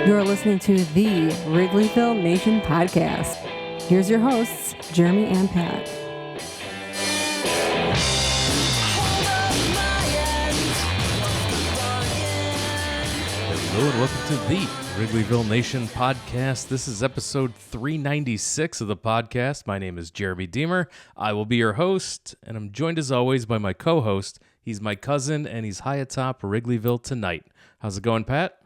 You're listening to the Wrigleyville Nation podcast. Here's your hosts, Jeremy and Pat. Hello and welcome to the Wrigleyville Nation podcast. This is episode 396 of the podcast. My name is Jeremy Deemer. I will be your host, and I'm joined as always by my co-host. He's my cousin, and he's high atop Wrigleyville tonight. How's it going, Pat?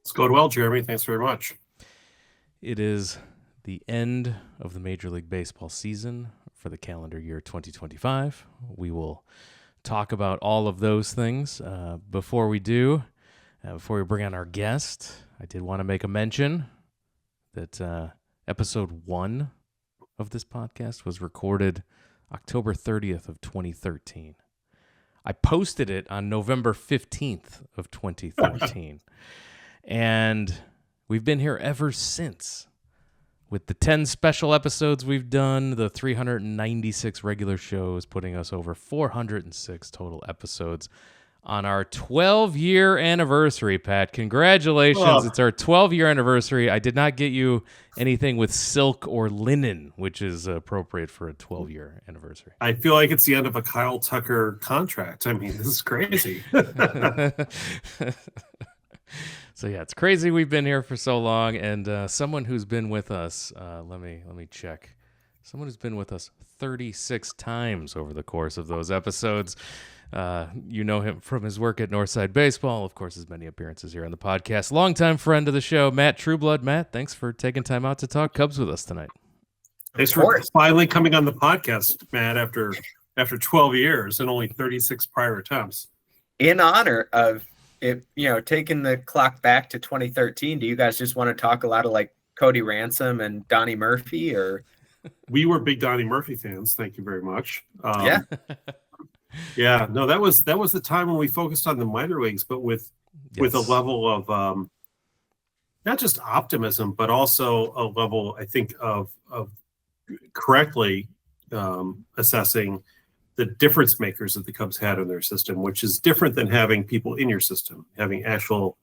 It's going well, Jeremy. Thanks very much. It is the end of the Major League Baseball season for the calendar year 2025. We will talk about all of those things. Before we bring on our guest, I did want to make a mention that episode 1 of this podcast was recorded October 30th of 2013. I posted it on November 15th of 2013. And we've been here ever since. With the 10 special episodes we've done, the 396 regular shows, putting us over 406 total episodes on our 12-year anniversary, Pat. Congratulations. Oh. It's our 12-year anniversary. I did not get you anything with silk or linen, which is appropriate for a 12-year anniversary. I feel like it's the end of a Kyle Tucker contract. I mean, this is crazy. So yeah, it's crazy we've been here for so long, and someone who's been with us, let me check. Someone who's been with us 36 times over the course of those episodes. You know him from his work at Northside Baseball, of course, his many appearances here on the podcast. Longtime friend of the show, Matt Trueblood. Matt, thanks for taking time out to talk Cubs with us tonight. Thanks for finally coming on the podcast, Matt, after 12 years and only 36 prior attempts. In honor of it, taking the clock back to 2013, do you guys just want to talk a lot of like Cody Ransom and Donnie Murphy, or? We were big Donnie Murphy fans. Thank you very much. Yeah. Yeah, no, that was the time when we focused on the minor leagues, but with a level of not just optimism, but also a level, I think, of correctly assessing the difference makers that the Cubs had in their system, which is different than having people in your system, having actual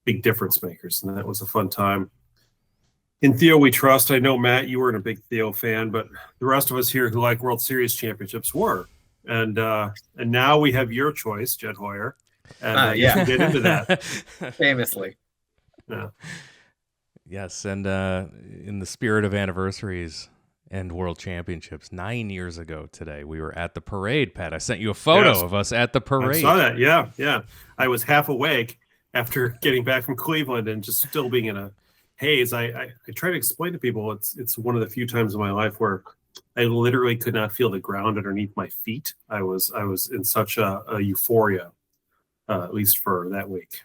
big difference makers. And that was a fun time. In Theo we trust. I know, Matt, you weren't a big Theo fan, but the rest of us here who like World Series championships were. And now we have your choice, Jed Hoyer. And you can get into that. Famously. Yeah. Yes, and in the spirit of anniversaries and World Championships, 9 years ago today, we were at the parade, Pat. I sent you a photo of us at the parade. I saw that, yeah. I was half awake after getting back from Cleveland and just still being in a haze. I try to explain to people it's one of the few times in my life where I literally could not feel the ground underneath my feet. I was in such a euphoria, at least for that week.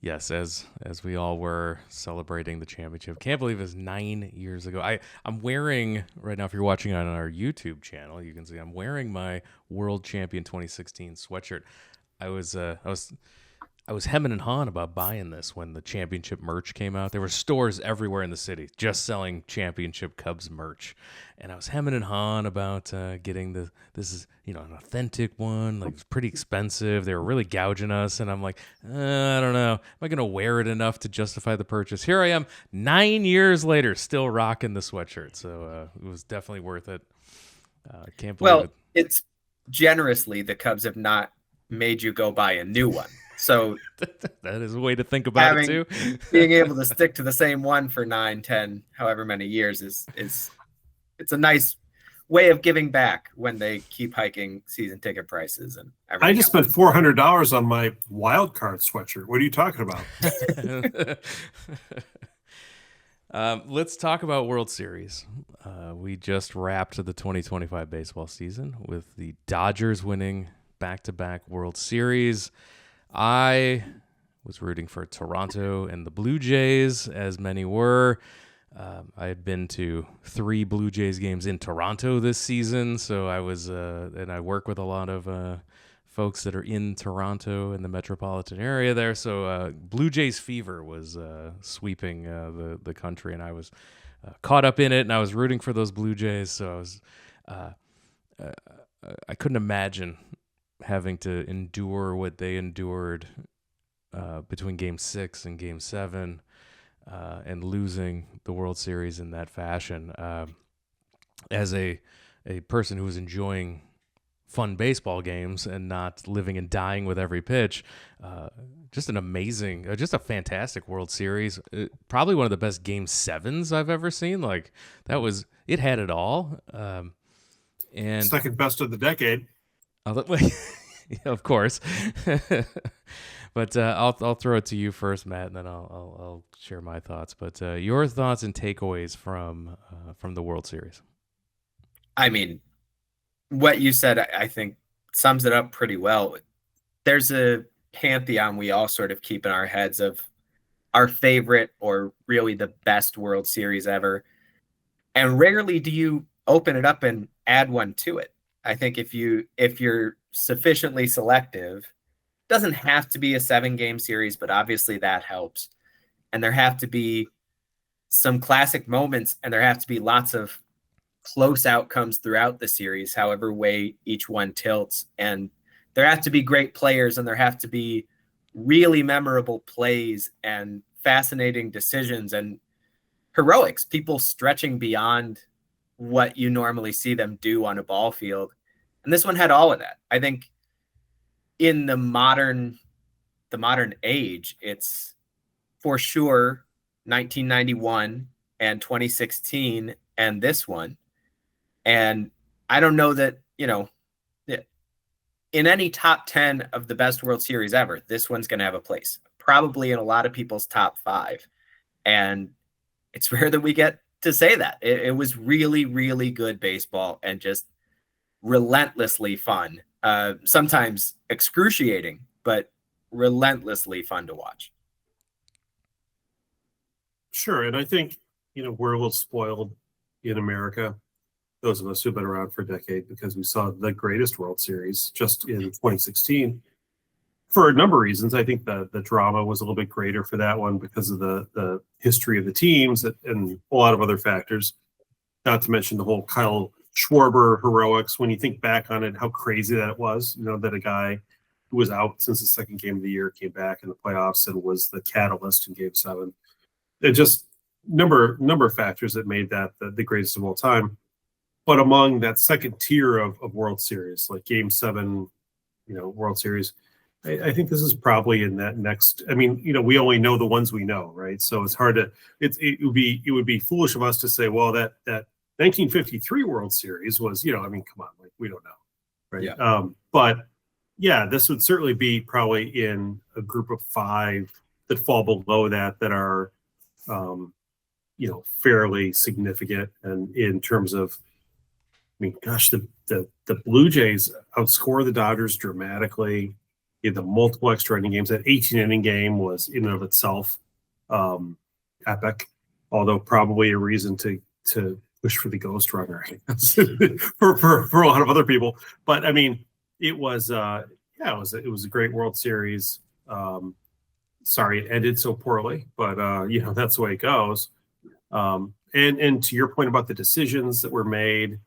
Yes, as we all were celebrating the championship. Can't believe it's 9 years ago. I'm wearing, right now, if you're watching on our YouTube channel, you can see I'm wearing my World Champion 2016 sweatshirt. I was hemming and hawing about buying this when the championship merch came out. There were stores everywhere in the city just selling championship Cubs merch. And I was hemming and hawing about getting this is, an authentic one. Like, it's pretty expensive. They were really gouging us. And I'm like, I don't know. Am I going to wear it enough to justify the purchase? Here I am 9 years later, still rocking the sweatshirt. So it was definitely worth it. I can't believe it. It's generously the Cubs have not made you go buy a new one. So that is a way to think about it too. Being able to stick to the same one for 9, 10, however many years is it's a nice way of giving back when they keep hiking season ticket prices and everything. I just spent $400 on my wild card sweatshirt. What are you talking about? Let's talk about World Series. We just wrapped the 2025 baseball season with the Dodgers winning back-to-back World Series. I was rooting for Toronto and the Blue Jays, as many were. I had been to 3 Blue Jays games in Toronto this season, so I was, and I work with a lot of folks that are in Toronto and the metropolitan area there. So Blue Jays fever was sweeping the country, and I was caught up in it, and I was rooting for those Blue Jays. So I couldn't imagine having to endure what they endured between Game 6 and Game 7 and losing the World Series in that fashion. As a person who was enjoying fun baseball games and not living and dying with every pitch, just an amazing, just a fantastic World Series. Probably one of the best Game 7s I've ever seen. Like it had it all. And second best of the decade. Of course. But I'll throw it to you first, Matt, and then I'll share my thoughts. But your thoughts and takeaways from the World Series. I mean, what you said, I think, sums it up pretty well. There's a pantheon we all sort of keep in our heads of our favorite or really the best World Series ever. And rarely do you open it up and add one to it. I think if you're sufficiently selective, doesn't have to be a 7-game series, but obviously that helps. And there have to be some classic moments, and there have to be lots of close outcomes throughout the series, however way each one tilts. And there have to be great players, and there have to be really memorable plays and fascinating decisions and heroics, people stretching beyond what you normally see them do on a ball field. And this one had all of that. I think in the modern age, it's for sure 1991 and 2016 and this one. And I don't know that, in any top 10 of the best World Series ever, this one's going to have a place, probably in a lot of people's top 5. And it's rare that we get to say that. It was really, really good baseball and just relentlessly fun. Sometimes excruciating, but relentlessly fun to watch. Sure. And I think, we're a little spoiled in America, those of us who've been around for a decade, because we saw the greatest World Series just in 2016 for a number of reasons. I think the drama was a little bit greater for that one because of the history of the teams and a lot of other factors, not to mention the whole Kyle Schwarber heroics. When you think back on it, how crazy that it was, that a guy who was out since the second game of the year came back in the playoffs and was the catalyst in Game 7. It just number of factors that made that the greatest of all time. But among that second tier of World Series, like Game 7, World Series, I think this is probably in that next. I mean, we only know the ones we know, right? So it's hard to. It would be foolish of us to say, well, that 1953 World Series was, come on, like we don't know, right? Yeah. But yeah, this would certainly be probably in a group of 5 that fall below that are, fairly significant, and in terms of, gosh, the Blue Jays outscore the Dodgers dramatically. The multiple extra inning games. That 18-inning game was in and of itself epic, although probably a reason to push for the ghost runner for a lot of other people. But I mean, it was it was a great World Series. Sorry it ended so poorly, but that's the way it goes. And to your point about the decisions that were made,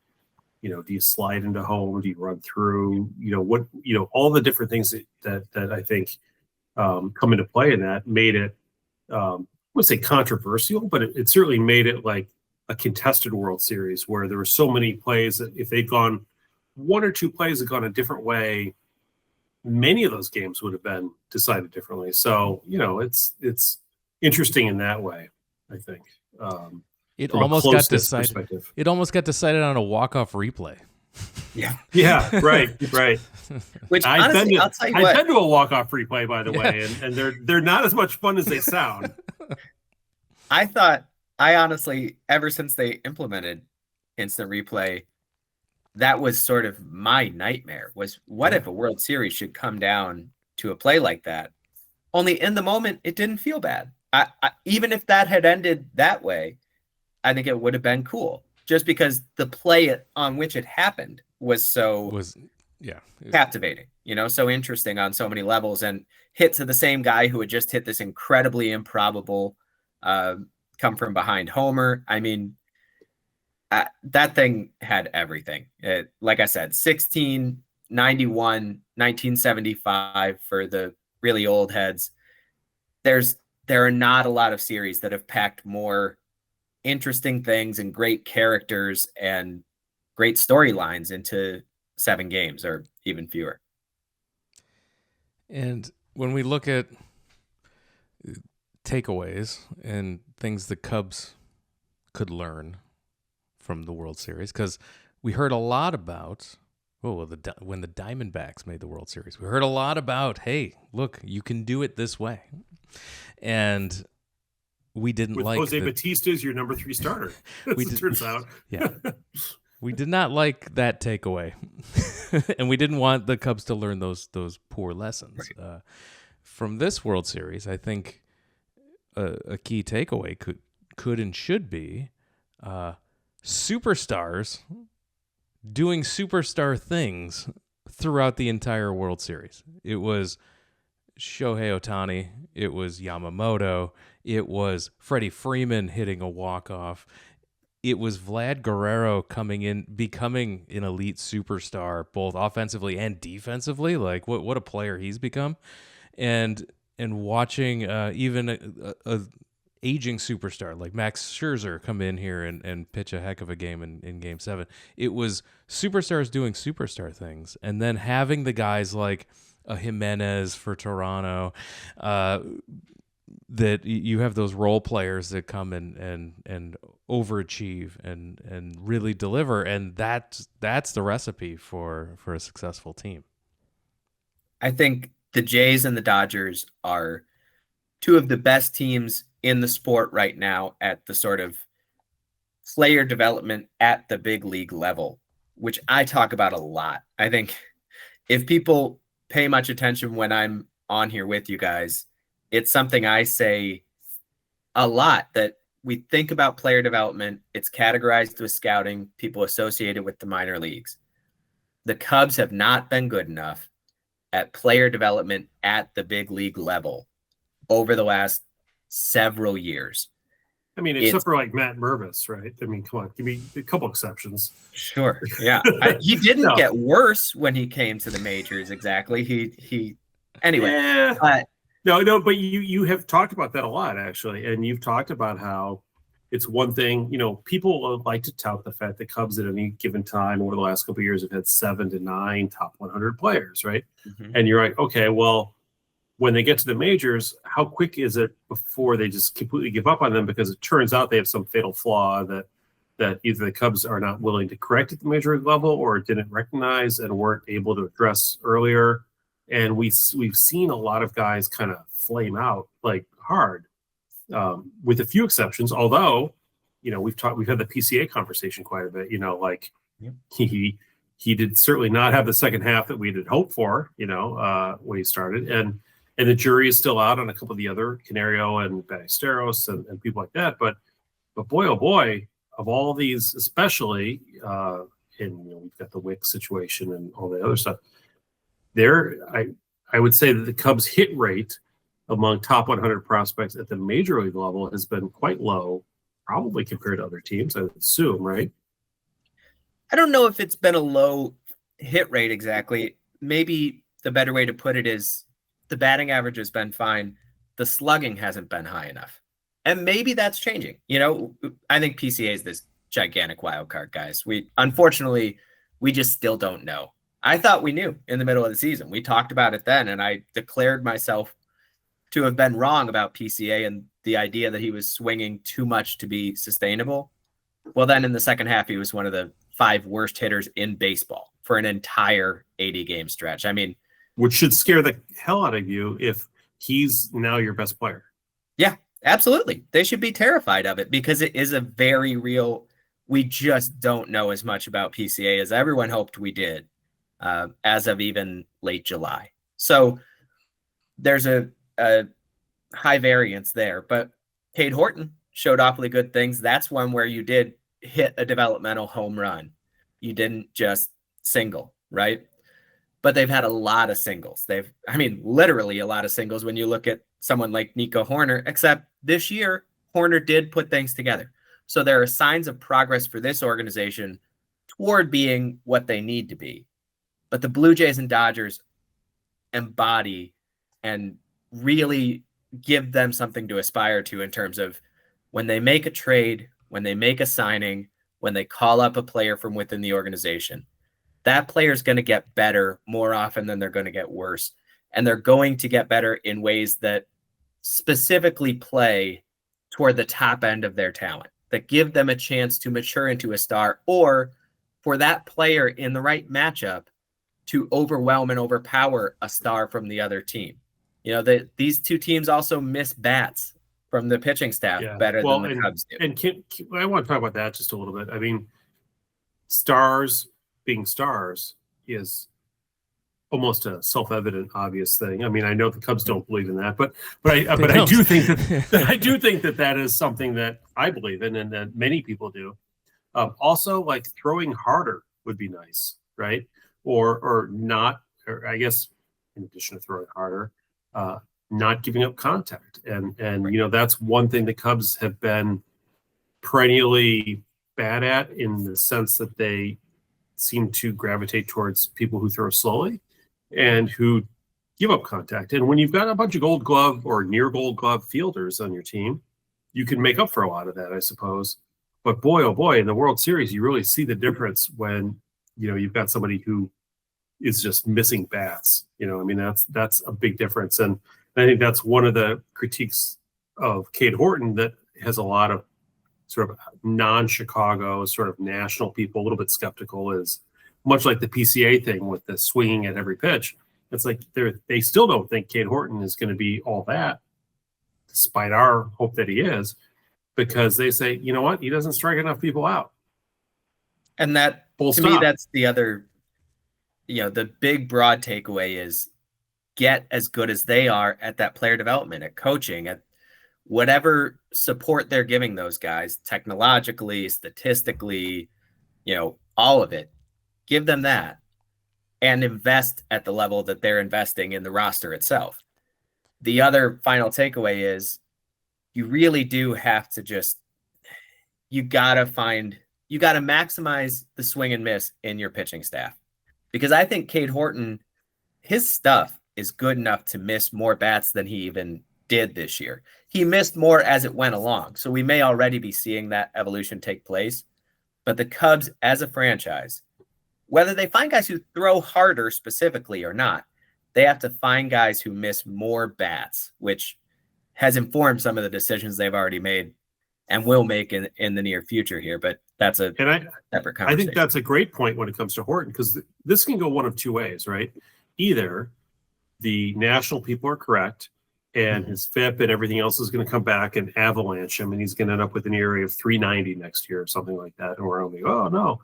do you slide into home? Do you run through? All the different things that I think come into play in that made it, I wouldn't say controversial, but it certainly made it like a contested World Series where there were so many plays that if they'd gone, 1 or 2 plays had gone a different way, many of those games would have been decided differently. So, it's interesting in that way, I think. It almost got decided. It almost got decided on a walk-off replay. Yeah. Yeah. Right. Which honestly, I'll tell you what. I've been to a walk-off replay, by the way, and they're not as much fun as they sound. I honestly, ever since they implemented instant replay, that was sort of my nightmare. Was what if a World Series should come down to a play like that? Only in the moment, it didn't feel bad. I even if that had ended that way, I think it would have been cool, just because the play on which it happened was captivating, so interesting on so many levels, and hit to the same guy who had just hit this incredibly improbable come from behind homer. I mean, that thing had everything. Like I said, 16, 91, 1975 for the really old heads, there are not a lot of series that have packed more interesting things and great characters and great storylines into 7 games or even fewer. And when we look at takeaways and things the Cubs could learn from the World Series, because we heard a lot about when the Diamondbacks made the World Series, we heard a lot about, hey, look, you can do it this way, and we didn't with like Jose Batista as your number 3 starter. It turns out, yeah, we did not like that takeaway, and we didn't want the Cubs to learn those poor lessons. Right. From this World Series, I think a key takeaway could and should be superstars doing superstar things throughout the entire World Series. It was Shohei Ohtani, it was Yamamoto, it was Freddie Freeman hitting a walk-off, it was Vlad Guerrero coming in, becoming an elite superstar, both offensively and defensively. Like, what a player he's become. And watching even a aging superstar like Max Scherzer come in here and pitch a heck of a game in Game 7. It was superstars doing superstar things, and then having the guys like a Jimenez for Toronto, that you have those role players that come and overachieve and really deliver, and that's the recipe for a successful team. I think the Jays and the Dodgers are 2 of the best teams in the sport right now at the sort of player development at the big league level, which I talk about a lot. I think if people pay much attention when I'm on here with you guys, it's something I say a lot, that we think about player development. It's categorized with scouting, people associated with the minor leagues. The Cubs have not been good enough at player development at the big league level over the last several years. I mean, except for like Matt Mervis, right? I mean, come on, give me a couple exceptions. Sure. Yeah. He didn't get worse when he came to the majors. Exactly. He anyway. Yeah. No, but you have talked about that a lot, actually. And you've talked about how it's one thing, people like to tout the fact that Cubs at any given time over the last couple of years have had 7 to 9 top 100 players, right? Mm-hmm. And you're like, okay, well, when they get to the majors, how quick is it before they just completely give up on them? Because it turns out they have some fatal flaw that either the Cubs are not willing to correct at the major league level or didn't recognize and weren't able to address earlier. And we've seen a lot of guys kind of flame out like hard, with a few exceptions. Although, we've had the PCA conversation quite a bit. He did certainly not have the second half that we had hoped for. When he started, and the jury is still out on a couple of the other Canario and Ballesteros and people like that. But boy, oh boy, of all these, especially, and we've got the Wick situation and all the other stuff. I would say that the Cubs' hit rate among top 100 prospects at the major league level has been quite low, probably compared to other teams, I would assume, right? I don't know if it's been a low hit rate exactly. Maybe the better way to put it is the batting average has been fine. The slugging hasn't been high enough. And maybe that's changing. I think PCA is this gigantic wild card, guys. Unfortunately, we just still don't know. I thought we knew in the middle of the season. We talked about it then, and I declared myself to have been wrong about PCA and the idea that he was swinging too much to be sustainable. Well, then in the second half, he was one of the 5 worst hitters in baseball for an entire 80-game stretch. I mean, which should scare the hell out of you if he's now your best player. Yeah, absolutely. They should be terrified of it because it is a very real, we just don't know as much about PCA as everyone hoped we did. As of even late July. So there's a high variance there, but Cade Horton showed awfully good things. That's one where you did hit a developmental home run. You didn't just single, right? But they've had a lot of singles. Literally a lot of singles when you look at someone like Nico Horner, except this year, Horner did put things together. So there are signs of progress for this organization toward being what they need to be. But the Blue Jays and Dodgers embody and really give them something to aspire to in terms of when they make a trade, when they make a signing, when they call up a player from within the organization, that player is going to get better more often than they're going to get worse. And they're going to get better in ways that specifically play toward the top end of their talent, that give them a chance to mature into a star, or for that player in the right matchup to overwhelm and overpower a star from the other team. These two teams also miss bats from the pitching staff better than the Cubs do. And I want to talk about that just a little bit. I mean, stars being stars is almost a self-evident, obvious thing. I mean, I know the Cubs don't believe in that, but I do think that is something that I believe in, and that many people do. Also, like, throwing harder would be nice, right? Or not, or I guess in addition to throwing harder, not giving up contact. And that's one thing the Cubs have been perennially bad at, in the sense that they seem to gravitate towards people who throw slowly and who give up contact. And when you've got a bunch of Gold Glove or near Gold Glove fielders on your team, you can make up for a lot of that, I suppose. But boy, oh boy, in the World Series, you really see the difference when, you've got somebody who is just missing bats. I mean, that's a big difference. And I think that's one of the critiques of Cade Horton that has a lot of sort of non-Chicago, sort of national people a little bit skeptical, is much like the PCA thing with the swinging at every pitch. It's like they still don't think Cade Horton is going to be all that, despite our hope that he is, because they say, you know what, he doesn't strike enough people out. And that, to me, that's the other, the big broad takeaway is get as good as they are at that player development, at coaching, at whatever support they're giving those guys, technologically, statistically, all of it. Give them that and invest at the level that they're investing in the roster itself. The other final takeaway is you really do have to you got to maximize the swing and miss in your pitching staff. Because I think Cade Horton, his stuff is good enough to miss more bats than he even did this year. He missed more as it went along. So we may already be seeing that evolution take place. But the Cubs as a franchise, whether they find guys who throw harder specifically or not, they have to find guys who miss more bats, which has informed some of the decisions they've already made and will make in the near future here. But that's a separate conversation. I think that's a great point when it comes to Horton, because this can go one of two ways, right? Either the national people are correct and his FIP and everything else is going to come back and avalanche him, and he's going to end up with an ERA of 3.90 next year or something like that. And we're only, oh no.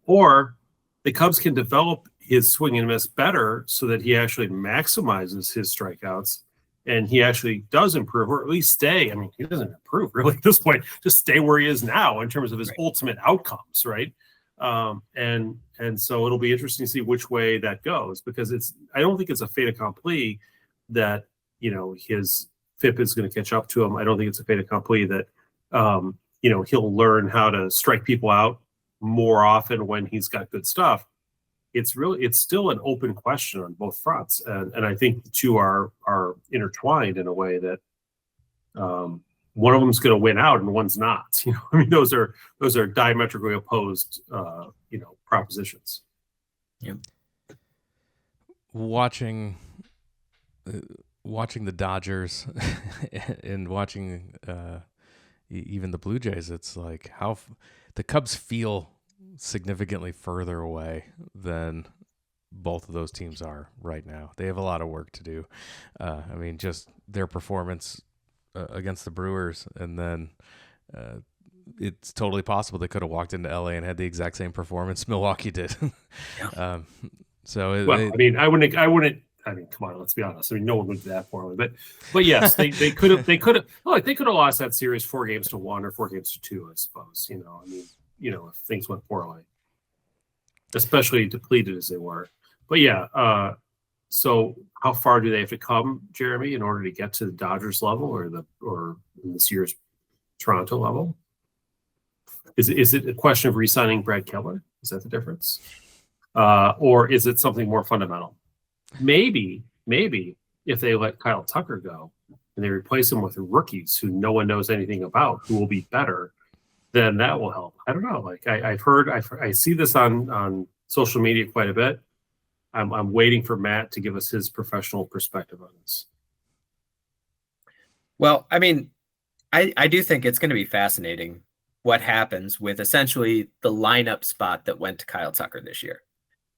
Or the Cubs can develop his swing and miss better so that he actually maximizes his strikeouts and he actually does improve, or at least stay. I mean, he doesn't improve really at this point, just stay where he is now in terms of his ultimate outcomes, right? And so it'll be interesting to see which way that goes, because I don't think it's a fait accompli that, his FIP is going to catch up to him. I don't think it's a fait accompli that, he'll learn how to strike people out more often when he's got good stuff. It's still an open question on both fronts. And I think the two are intertwined in a way that one of them is going to win out and one's not. I mean, those are diametrically opposed, propositions. Yeah. Watching the Dodgers and watching even the Blue Jays, it's like how the Cubs feel significantly further away than both of those teams are right now. They have a lot of work to do. I mean, just their performance against the Brewers, and then it's totally possible they could have walked into LA and had the exact same performance Milwaukee did. I wouldn't. I mean, come on, let's be honest. I mean, no one would do that poorly, but yes, they could have. They could have lost that series 4-1 or 4-2, I suppose. If things went poorly, especially depleted as they were. But yeah, so how far do they have to come, Jeremy, in order to get to the Dodgers level or this year's Toronto level? Is it a question of re-signing Brad Keller? Is that the difference? Or is it something more fundamental? Maybe if they let Kyle Tucker go, and they replace them with rookies who no one knows anything about, who will be better, then that will help. I don't know. Like I see this on social media quite a bit. I'm waiting for Matt to give us his professional perspective on this. Well, I mean, I do think it's going to be fascinating what happens with essentially the lineup spot that went to Kyle Tucker this year,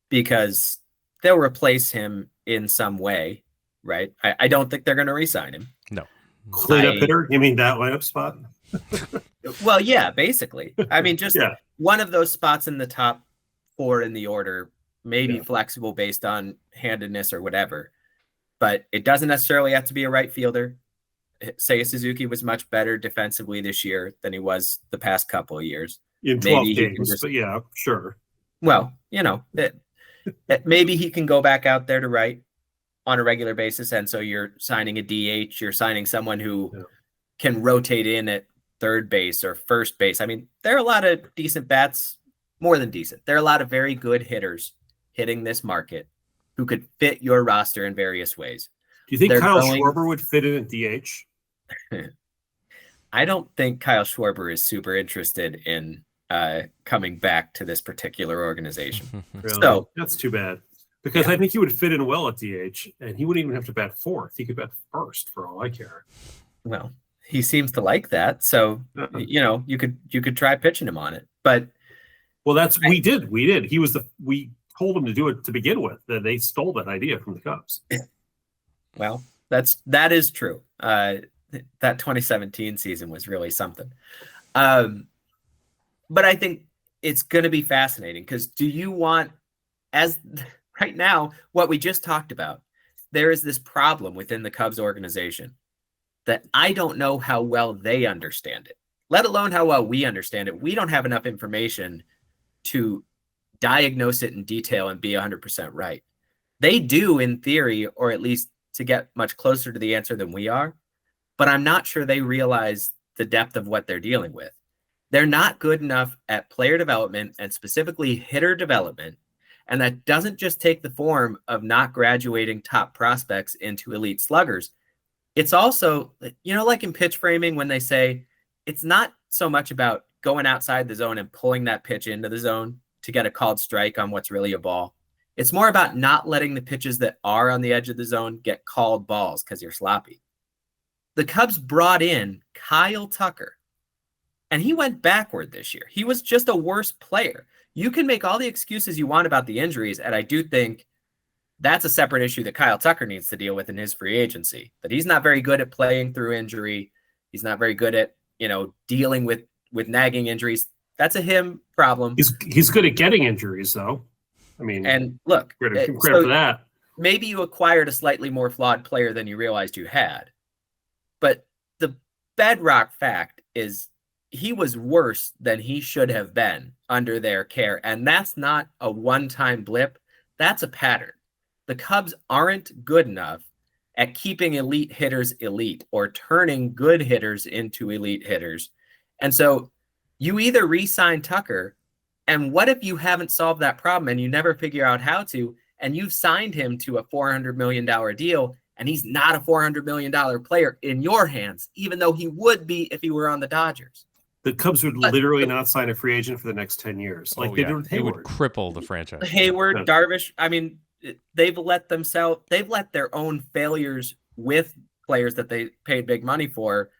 because they'll replace him in some way, right? I don't think they're going to re-sign him. No. Cleanup hitter? You mean that lineup spot? Well, yeah, basically. I mean, just one of those spots in the top 4 in the order, maybe flexible based on handedness or whatever. But it doesn't necessarily have to be a right fielder. Seiya Suzuki was much better defensively this year than he was the past couple of years. In 12 games, but yeah, sure. Well, you know, maybe he can go back out there to right on a regular basis. And so you're signing a DH, you're signing someone who can rotate in at third base or first base. I mean, there are a lot of decent bats, more than decent. There are a lot of very good hitters hitting this market who could fit your roster in various ways. Do you think Kyle Schwarber would fit in at DH? I don't think Kyle Schwarber is super interested in coming back to this particular organization. Really? So that's too bad, because I think he would fit in well at DH, and he wouldn't even have to bat fourth. He could bat first for all I care. Well, he seems to like that, so you know, you could try pitching him on it. But we did. We told him to do it to begin with. That they stole that idea from the Cubs. Well, that is true. That 2017 season was really something. But I think it's going to be fascinating, because do you want, as right now, what we just talked about, there is this problem within the Cubs organization that I don't know how well they understand it, let alone how well we understand it. We don't have enough information to diagnose it in detail and be 100% right. They do in theory, or at least to get much closer to the answer than we are, but I'm not sure they realize the depth of what they're dealing with. They're not good enough at player development, and specifically hitter development. And that doesn't just take the form of not graduating top prospects into elite sluggers. It's also, you know, like in pitch framing, when they say it's not so much about going outside the zone and pulling that pitch into the zone to get a called strike on what's really a ball. It's more about not letting the pitches that are on the edge of the zone get called balls because you're sloppy. The Cubs brought in Kyle Tucker, and he went backward this year. He was just a worse player. You can make all the excuses you want about the injuries, and I do think that's a separate issue that Kyle Tucker needs to deal with in his free agency, that he's not very good at playing through injury. He's not very good at, you know, dealing with nagging injuries. That's a him problem. He's good at getting injuries, though. I mean, and look, credit for that. Maybe you acquired a slightly more flawed player than you realized you had. But the bedrock fact is he was worse than he should have been under their care. And that's not a one-time blip. That's a pattern. The Cubs aren't good enough at keeping elite hitters elite, or turning good hitters into elite hitters. And so you either re-sign Tucker, and what if you haven't solved that problem and you never figure out how to, and you've signed him to a $400 million deal, and he's not a $400 million player in your hands, even though he would be if he were on the Dodgers. The Cubs would literally not sign a free agent for the next 10 years. Like they did with Hayward. It would cripple the franchise. Hayward, Darvish, I mean, they've let their own failures with players that they paid big money for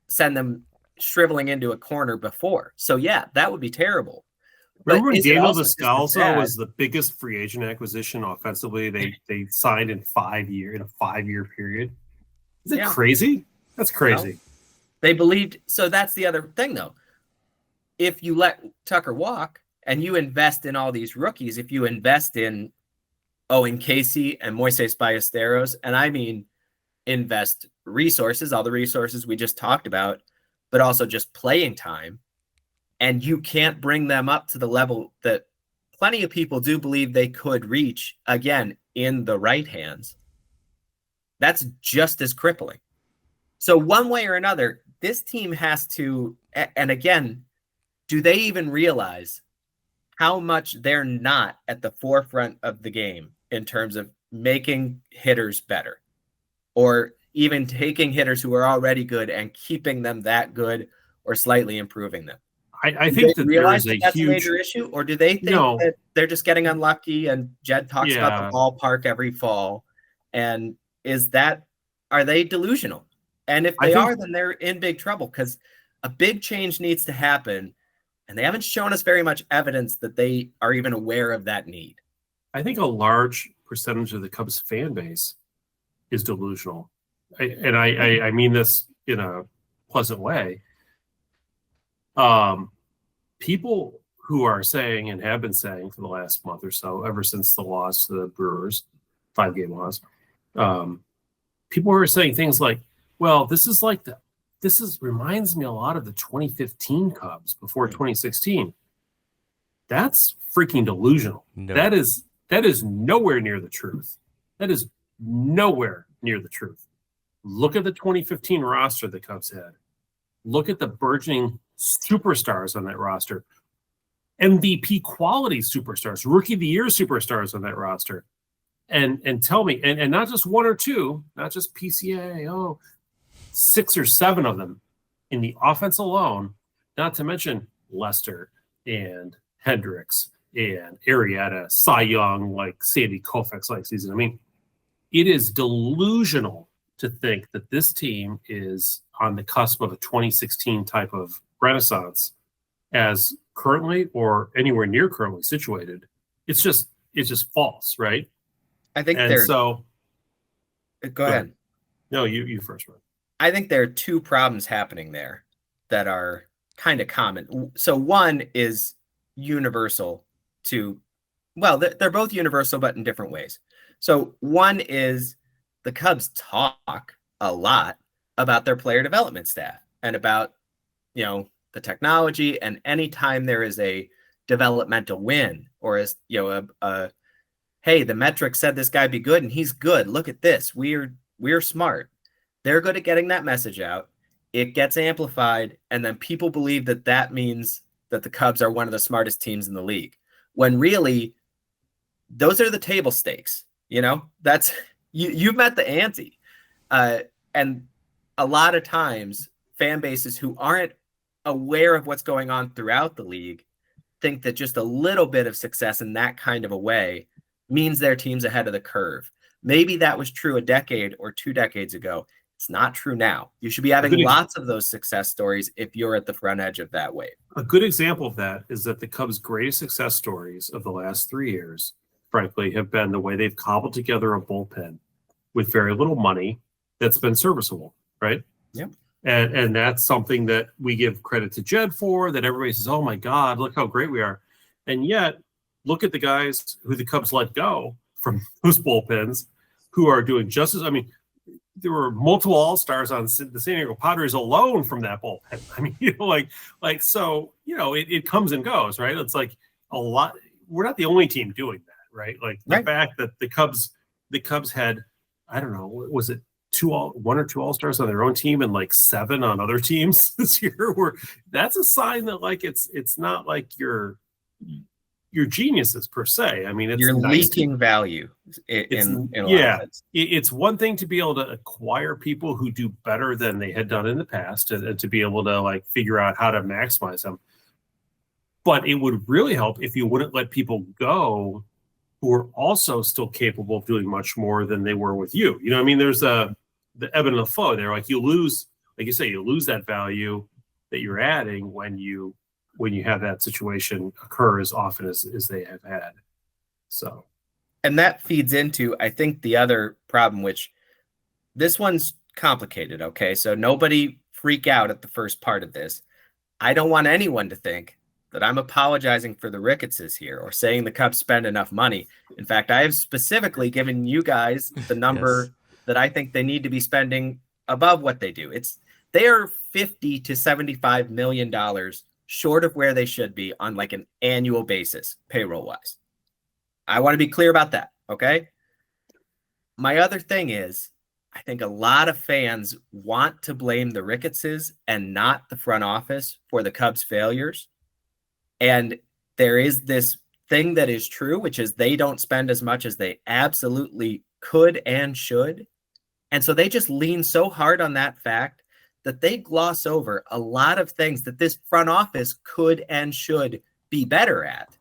send them shriveling into a corner before. So yeah, that would be terrible. Remember when Daniel Descalso was the biggest free agent acquisition offensively they signed in a 5-year period? Is it crazy? That's crazy. Well, they believed. So that's the other thing, though. If you let Tucker walk and you invest in all these rookies, if you invest in Owen Casey and Moises Ballesteros, and I mean invest resources, all the resources we just talked about, but also just playing time, and you can't bring them up to the level that plenty of people do believe they could reach, again, in the right hands, that's just as crippling. So one way or another, this team has to, and again, do they even realize how much they're not at the forefront of the game in terms of making hitters better, or even taking hitters who are already good and keeping them that good or slightly improving them? I think that there is a that's huge a major issue, or do they think that they're just getting unlucky? And Jed talks about the ballpark every fall, and are they delusional? And if they are, then they're in big trouble, because a big change needs to happen, and they haven't shown us very much evidence that they are even aware of that need. I think a large percentage of the Cubs fan base is delusional, I mean this in a pleasant way. People who are saying and have been saying for the last month or so, ever since the loss to the Brewers, 5-game loss, people who are saying things like, well, this reminds me a lot of the 2015 Cubs before 2016. That's freaking delusional. No. That is nowhere near the truth. That is nowhere near the truth. Look at the 2015 roster the Cubs had. Look at the burgeoning superstars on that roster. MVP quality superstars, rookie of the year superstars on that roster. And tell me, and not just one or two, not just PCA, 6 or 7 of them in the offense alone, not to mention Lester and Hendricks and Arrieta, Cy Young, like Sandy Koufax like season. I mean, it is delusional to think that this team is on the cusp of a 2016 type of renaissance as currently or anywhere near currently situated. It's just false, right? I think so. Go ahead. No, you first, man. I think there are 2 problems happening there that are kind of common. So one is universal they're both universal, but in different ways. So one is the Cubs talk a lot about their player development staff and about, the technology, and anytime there is a developmental win or hey, the metrics said this guy be good and he's good. Look at this. We're smart. They're good at getting that message out. It gets amplified, and then people believe that means that the Cubs are one of the smartest teams in the league, when really those are the table stakes. That's you've met the ante. And a lot of times fan bases who aren't aware of what's going on throughout the league think that just a little bit of success in that kind of a way means their team's ahead of the curve. Maybe that was true a decade or 2 decades ago. It's not true now. You should be having lots of those success stories if you're at the front edge of that wave. A good example of that is that the Cubs' greatest success stories of the last 3 years, frankly, have been the way they've cobbled together a bullpen with very little money that's been serviceable, right? Yep. And that's something that we give credit to Jed for, that everybody says, oh my God, look how great we are. And yet, look at the guys who the Cubs let go from those bullpens who are doing just as, there were multiple all-stars on the San Diego Padres alone from that bullpen. So, it comes and goes, right? It's like a lot. We're not the only team doing that, right? Like the fact that the Cubs had, I don't know, was it 1 or 2 all-stars on their own team and like 7 on other teams this year, that's a sign that it's not like your geniuses per se. It's you're leaking value in it's one thing to be able to acquire people who do better than they had done in the past and to be able to figure out how to maximize them. But it would really help if you wouldn't let people go who are also still capable of doing much more than they were with you. There's the ebb and the flow there. You lose, like you say, you lose that value that you're adding when you have that situation occur as often as they have had. So, and that feeds into, I think, the other problem, which this one's complicated. Okay. So nobody freak out at the first part of this. I don't want anyone to think that I'm apologizing for the Ricketses here or saying the Cubs spend enough money. In fact, I have specifically given you guys the number that I think they need to be spending above what they do. They are $50 to $75 million short of where they should be on an annual basis, payroll wise. I want to be clear about that. Okay. My other thing is, I think a lot of fans want to blame the Ricketses and not the front office for the Cubs' failures. And there is this thing that is true, which is they don't spend as much as they absolutely could and should. And so they just lean so hard on that fact that they gloss over a lot of things that this front office could and should be better at,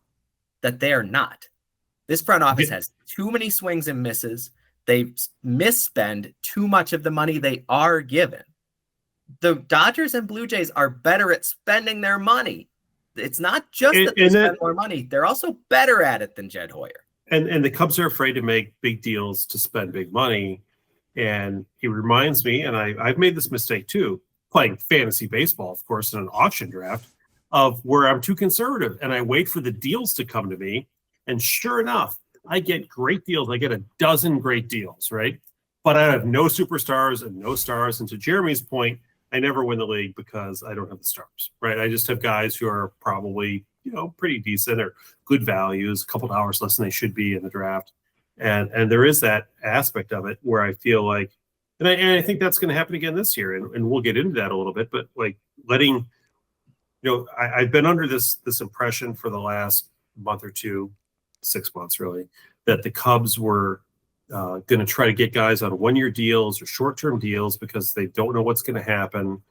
that they are not. This front office has too many swings and misses. They misspend too much of the money they are given. The Dodgers and Blue Jays are better at spending their money. It's not just that they spend more money. They're also better at it than Jed Hoyer. And the Cubs are afraid to make big deals to spend big money. And it reminds me, and I've made this mistake too, playing fantasy baseball, of course, in an auction draft, of where I'm too conservative and I wait for the deals to come to me. And sure enough, I get great deals. I get a dozen great deals, right? But I have no superstars and no stars. And to Jeremy's point, I never win the league because I don't have the stars, right? I just have guys who are probably, pretty decent or good values, a couple dollars less than they should be in the draft. And there is that aspect of it where I feel like, and I think that's going to happen again this year, and we'll get into that a little bit, but like letting, I've been under this impression for the last month or two, 6 months really, that the Cubs were going to try to get guys on 1-year deals or short-term deals because they don't know what's going to happen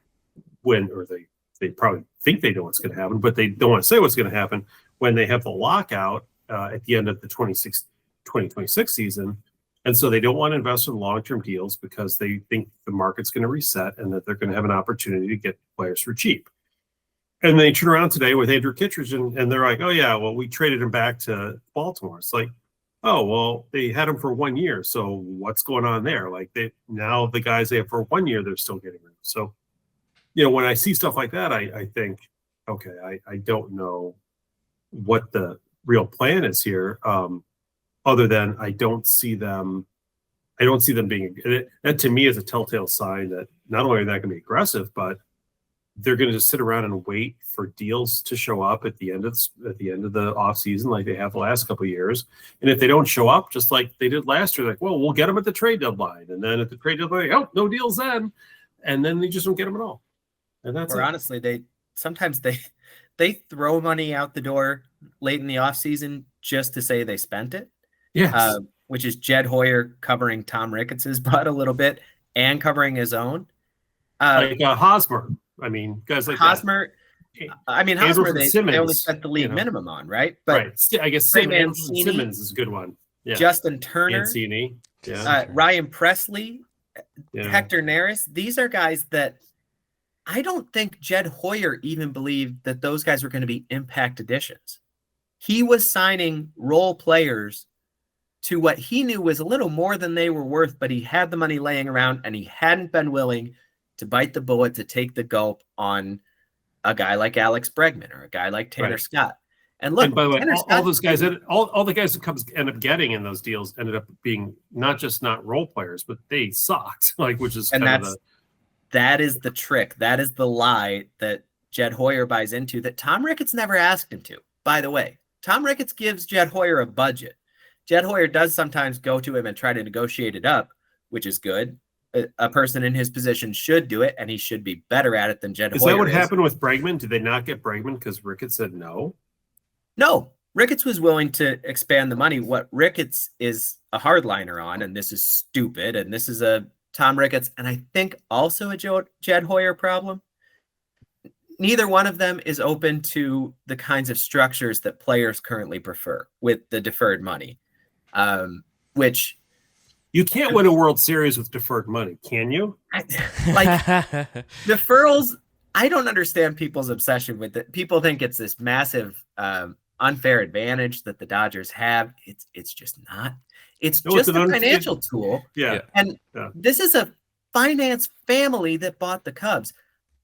or they probably think they know what's going to happen, but they don't want to say what's going to happen when they have the lockout at the end of the 2026 season. And so they don't want to invest in long-term deals because they think the market's going to reset and that they're going to have an opportunity to get players for cheap. And they turn around today with Andrew Kittredge and they're like, oh yeah, well, we traded him back to Baltimore. It's like, oh, well, they had him for 1 year. So what's going on there? Like now the guys they have for 1 year, they're still getting rid of. So, when I see stuff like that, I think, okay, I don't know what the real plan is here. Other than I don't see them being, that to me is a telltale sign that not only are they going to be aggressive, but they're going to just sit around and wait for deals to show up at the end of the off season, like they have the last couple of years. And if they don't show up, just like they did last year, like, well, we'll get them at the trade deadline. And then at the trade deadline, oh, no deals then. And then they just don't get them at all. And that's honestly, sometimes they throw money out the door late in the off season just to say they spent it. Yes. Which is Jed Hoyer covering Tom Ricketts' butt a little bit and covering his own. Like Hosmer. I mean, guys like Hosmer. Hosmer, they only spent the league you know. minimum on, right? But right. I guess Simmons is a good one. Yeah. Justin Turner. Mancini. Yeah. Ryan Presley. Yeah. Hector Neris. These are guys that I don't think Jed Hoyer even believed that those guys were going to be impact additions. He was signing role players to what he knew was a little more than they were worth, but he had the money laying around and he hadn't been willing to bite the bullet, to take the gulp on a guy like Alex Bregman or a guy like Tanner Scott. And look, by the way, all those guys, all the guys that Cubs end up getting in those deals ended up being not role players, but they sucked. Which is that is the trick. That is the lie that Jed Hoyer buys into that Tom Ricketts never asked him to. By the way, Tom Ricketts gives Jed Hoyer a budget. Jed Hoyer does sometimes go to him and try to negotiate it up, which is good. A person in his position should do it, and he should be better at it than Jed Hoyer. Is that what happened with Bregman? Did they not get Bregman because Ricketts said no? No. Ricketts was willing to expand the money. What Ricketts is a hardliner on, and this is stupid, and this is a Tom Ricketts, and I think also a Jed Hoyer problem. Neither one of them is open to the kinds of structures that players currently prefer with the deferred money, which... You can't win a World Series with deferred money, can you? Deferrals, I don't understand people's obsession with it. People think it's this massive unfair advantage that the Dodgers have. It's just not. It's just a financial tool. Yeah. And this is a finance family that bought the Cubs.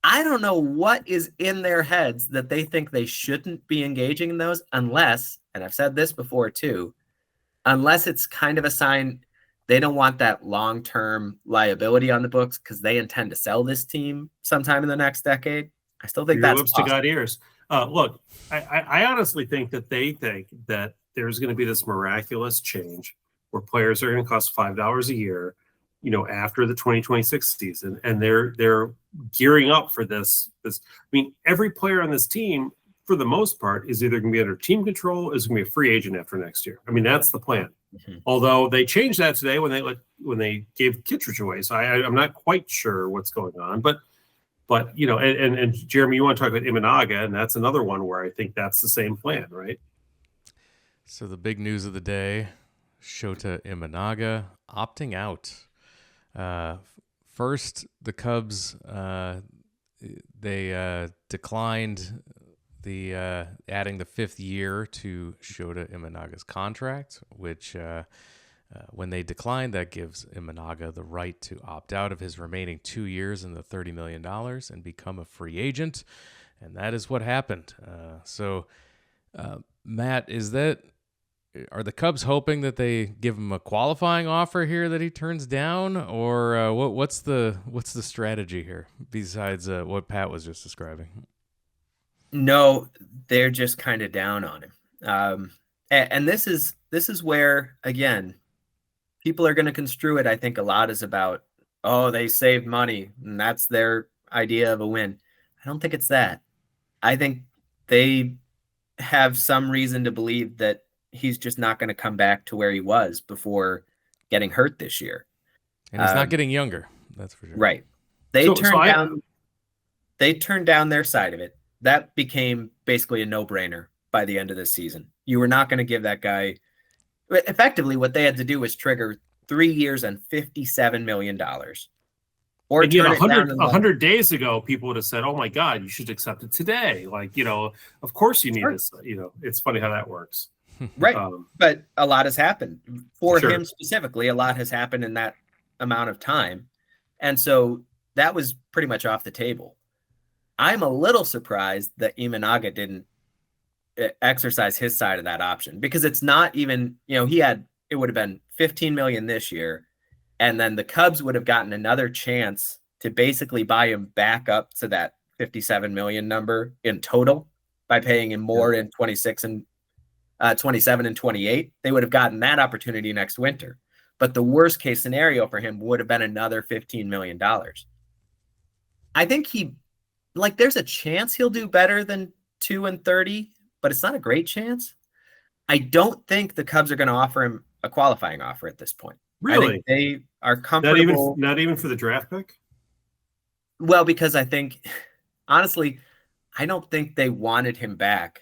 I don't know what is in their heads that they think they shouldn't be engaging in those unless, and I've said this before too, unless it's kind of a sign they don't want that long-term liability on the books because they intend to sell this team sometime in the next decade. I still think that's lips to God ears. Look, I honestly think that they think that there's going to be this miraculous change where players are going to cost $5 a year, after the 2026 season, and they're gearing up for this. I mean, every player on this team, for the most part, is either going to be under team control or is going to be a free agent after next year. I mean, that's the plan. Although they changed that today when they gave Kittredge away. So I'm not quite sure what's going on. But and Jeremy, you want to talk about Imanaga, and that's another one where I think that's the same plan, right? So the big news of the day, Shota Imanaga opting out. First, the Cubs, they declined the adding the 5th year to Shota Imanaga's contract, which when they declined, that gives Imanaga the right to opt out of his remaining 2 years and the $30 million and become a free agent. And that is what happened. Matt, are the Cubs hoping that they give him a qualifying offer here that he turns down, or what's the strategy here besides what Pat was just describing? No, they're just kind of down on him, and this is where, again, people are going to construe it. I think a lot is about, they saved money and that's their idea of a win. I don't think it's that. I think they have some reason to believe that he's just not going to come back to where he was before getting hurt this year. And he's not getting younger. That's for sure. Right. They turned down their side of it. That became basically a no-brainer by the end of this season. You were not going to give that guy. Effectively, what they had to do was trigger 3 years and $57 million. Or and yet 100 days ago, people would have said, "Oh my God, you should accept it today." Of course you need this. It's funny how that works. Right. But a lot has happened for him specifically. A lot has happened in that amount of time. And so that was pretty much off the table. I'm a little surprised that Imanaga didn't exercise his side of that option, because it's not even, it would have been 15 million this year. And then the Cubs would have gotten another chance to basically buy him back up to that 57 million number in total by paying him more in 27 and 28. They would have gotten that opportunity next winter. But the worst case scenario for him would have been another $15 million. I think there's a chance he'll do better than 2 and 30, but it's not a great chance. I don't think the Cubs are going to offer him a qualifying offer at this point. Really? I think they are comfortable. Not even for the draft pick? Well, because I think, honestly, I don't think they wanted him back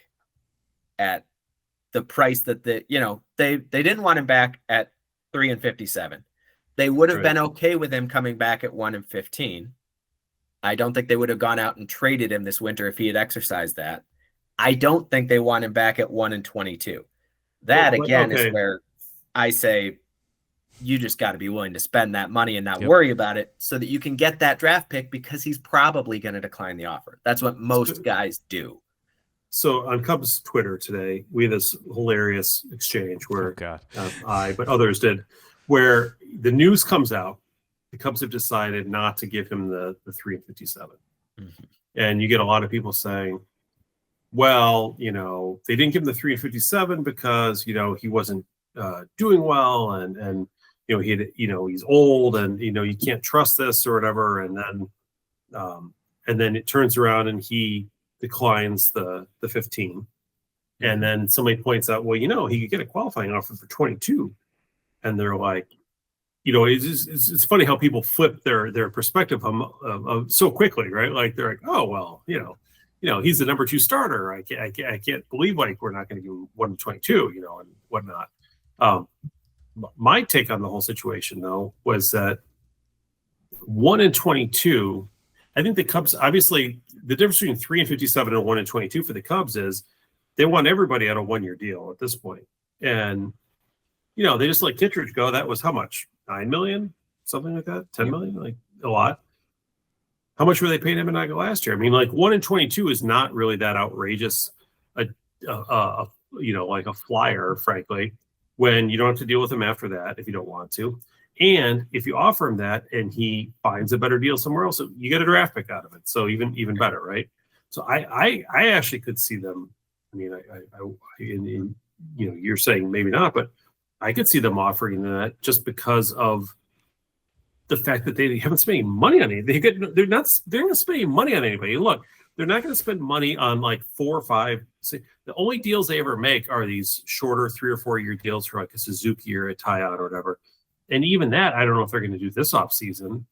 at the price that they didn't want him back at 3 and 57. They would have been okay with him coming back at 1 and 15. I don't think they would have gone out and traded him this winter if he had exercised that. I don't think they want him back at 1 and 22. That is where I say you just got to be willing to spend that money and not worry about it, so that you can get that draft pick, because he's probably going to decline the offer. That's what most guys do. So on Cubs Twitter today, we had this hilarious exchange where but others did, where the news comes out, the Cubs have decided not to give him the 3 and 57. Mm-hmm. And you get a lot of people saying, well, they didn't give him the 3 and 57 because, he wasn't doing well, and he's old, and you can't trust this or whatever. And then it turns around and he declines the 15. And then somebody points out, well, he could get a qualifying offer for 22. And they're like, it's funny how people flip their perspective so quickly, right? Like they're like, oh, well, he's the number 2 starter. I can't believe we're not going to give him 1 to 22, and whatnot. My take on the whole situation, though, was that 1 and 22, I think the Cubs, obviously, the difference between 3 and 57 and 1 and 22 for the Cubs is they want everybody on a 1-year deal at this point. And, they just let Kittredge go. That was how much? 9 million? Something like that? 10 million? Like a lot. How much were they paying Imanaga last year? I mean, 1 and 22 is not really that outrageous, like a flyer, frankly, when you don't have to deal with him after that if you don't want to. And if you offer him that and he finds a better deal somewhere else, you get a draft pick out of it. So even better, right? So I actually could see them. I mean, you're saying maybe not, but I could see them offering that just because of the fact that they haven't spent any money on anything. They're not spending money on anybody. Look, they're not going to spend money on 4 or 5 See, the only deals they ever make are these shorter 3 or 4 year deals for like a Suzuki or a Toyota or whatever. And even that, I don't know if they're going to do this offseason,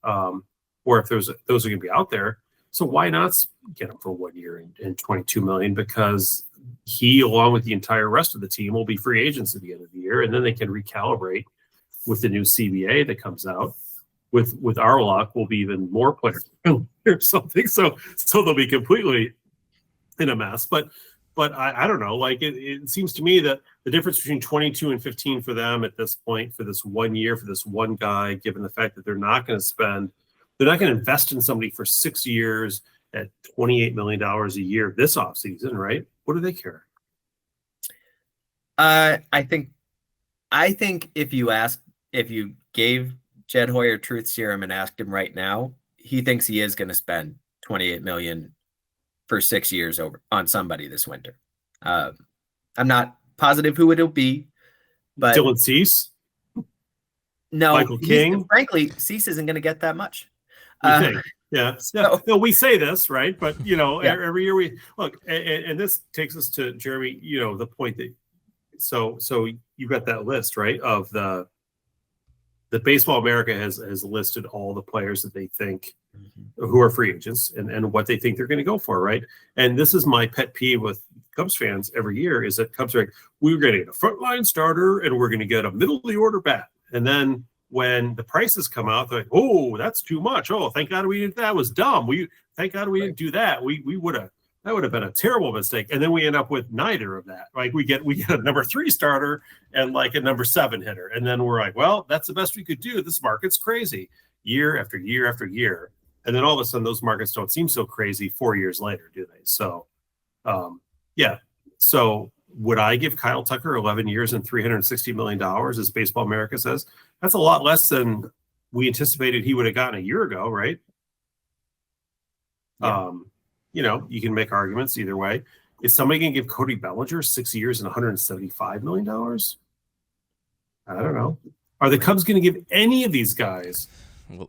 or if those are going to be out there. So why not get him for 1 year and $22 million? Because he, along with the entire rest of the team, will be free agents at the end of the year, and then they can recalibrate with the new CBA that comes out. With our luck, we'll be even more players or something. So they'll be completely in a mess. But I don't know. Like it seems to me that the difference between 22 and 15 for them at this point, for this 1 year, for this one guy, given the fact that they're not going to invest in somebody for 6 years at $28 million a year this offseason, right? What do they care? I think if you gave Jed Hoyer truth serum and asked him right now, he thinks he is going to spend $28 million for 6 years over on somebody this winter. I'm not positive who it'll be, but Dylan Cease? No, Michael King? Frankly, Cease isn't going to get that much. You think? Yeah. So, no, we say this, right? But, Yeah. every year we look, and this takes us to, Jeremy, the point that, so you've got that list, right, of the Baseball America has listed all the players that they think who are free agents and what they think they're going to go for, right? And this is my pet peeve with Cubs fans every year is that Cubs are like, we're going to get a frontline starter and we're going to get a middle of the order bat. And then when the prices come out, they're like, oh, that's too much. Oh, thank God we didn't. That was dumb. Thank God we didn't do that. That would have been a terrible mistake. And then we end up with neither of that. Like we get a number 3 starter and like a number 7 hitter. And then we're like, well, that's the best we could do. This market's crazy year after year after year. And then all of a sudden those markets don't seem so crazy 4 years later, do they? So, yeah. So would I give Kyle Tucker 11 years and $360 million, as Baseball America says? That's a lot less than we anticipated he would have gotten a year ago, right? Yeah. You can make arguments either way. Is somebody going to give Cody Bellinger 6 years and $175 million? I don't know. Are the Cubs going to give any of these guys? Well,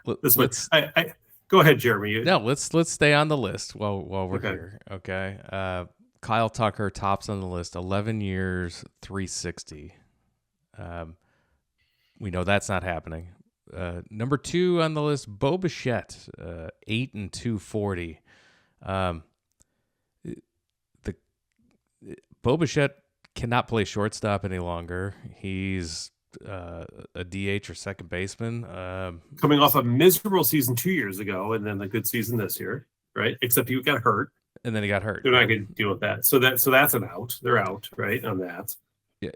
let's. Go ahead, Jeremy. No, let's stay on the list while we're here. Okay. Kyle Tucker tops on the list, 11 years, 360. We know that's not happening. Number 2 on the list, Bo Bichette, 8 and 240. Bo Bichette cannot play shortstop any longer. He's a DH or second baseman. Coming off a miserable season 2 years ago, and then a good season this year, right? Except he got hurt. And then he got hurt. They're not going to deal with that. So that's an out. They're out, right, on that. Yeah.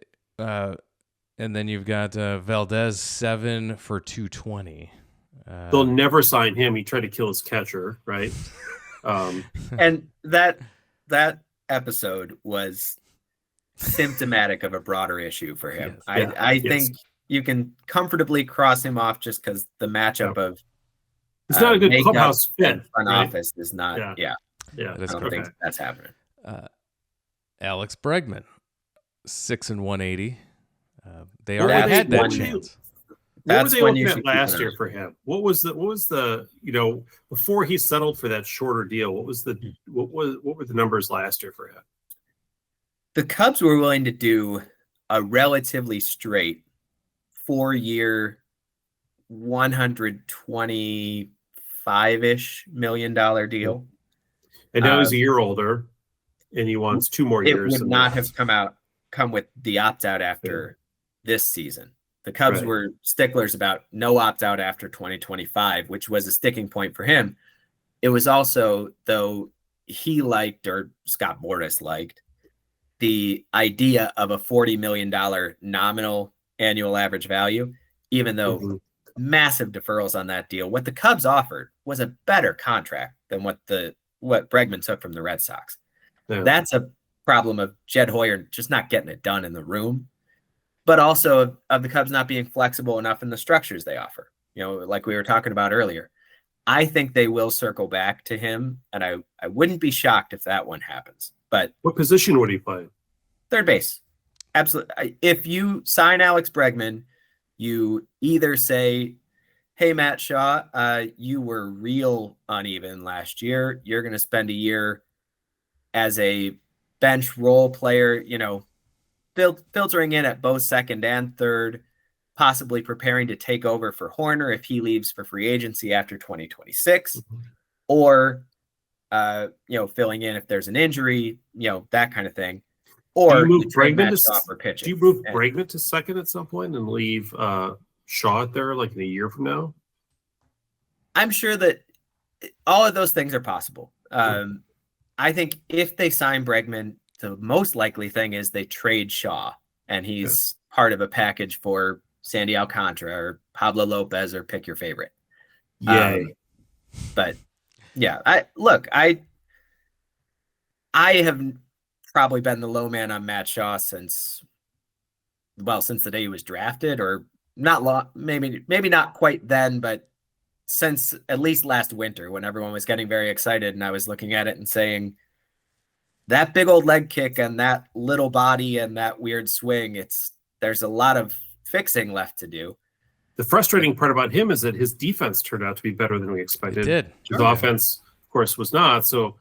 And then you've got Valdez, 7 for 220. They'll never sign him. He tried to kill his catcher, right? And that episode was symptomatic of a broader issue for him. Yes. I think you can comfortably cross him off just because the matchup of it's not a good clubhouse fit. Front office is not. Yeah. I don't think that's happening. Alex Bregman, 6 and 180. They already had that chance. What were they looking at last year for him? What was the before he settled for that shorter deal? What were the numbers last year for him? The Cubs were willing to do a relatively straight 4-year, $125-ish million deal. And now he's a year older, and he wants 2 more years. It would not have come with the opt-out after this season. The Cubs were sticklers about no opt-out after 2025, which was a sticking point for him. It was also, though he liked, or Scott Boras liked, the idea of a $40 million nominal annual average value, even though massive deferrals on that deal. What the Cubs offered was a better contract than what Bregman took from the Red Sox. Yeah. That's a problem of Jed Hoyer just not getting it done in the room, but also of the Cubs not being flexible enough in the structures they offer. Like we were talking about earlier, I think they will circle back to him, and I wouldn't be shocked if that one happens. But what position would he play? Third base. Absolutely. If you sign Alex Bregman, you either say, hey, Matt Shaw, you were real uneven last year. You're going to spend a year as a bench role player, filtering in at both second and third, possibly preparing to take over for Horner if he leaves for free agency after 2026, or filling in if there's an injury, that kind of thing. Or do you move Bregman to second at some point and leave Shaw out there like in a year from now? I'm sure that all of those things are possible. I think if they sign Bregman, the most likely thing is they trade Shaw, and he's part of a package for Sandy Alcantara or Pablo Lopez, or pick your favorite. Yay. But yeah, I have probably been the low man on Matt Shaw since the day he was drafted, or maybe not quite then, but since at least last winter, when everyone was getting very excited and I was looking at it and saying, that big old leg kick and that little body and that weird swing, there's a lot of fixing left to do. The frustrating part about him is that his defense turned out to be better than we expected. It did. His offense, of course, was not. So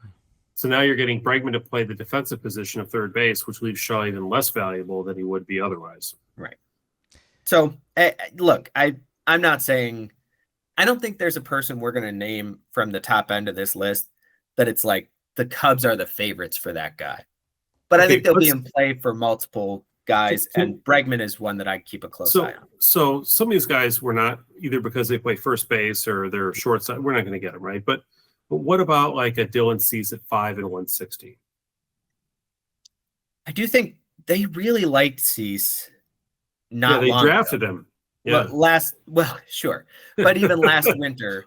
now you're getting Bregman to play the defensive position of third base, which leaves Shaw even less valuable than he would be otherwise. Right. So, look, I'm not saying – I don't think there's a person we're going to name from the top end of this list that it's like the Cubs are the favorites for that guy. But I think they'll be in play for multiple guys, and Bregman is one that I keep a close eye on. So some of these guys were not, either because they play first base or they're short side, we're not going to get them, right? But what about like a Dylan Cease at 5 and 160? I do think they really liked Cease. They drafted him. Yeah. Sure. But even last winter,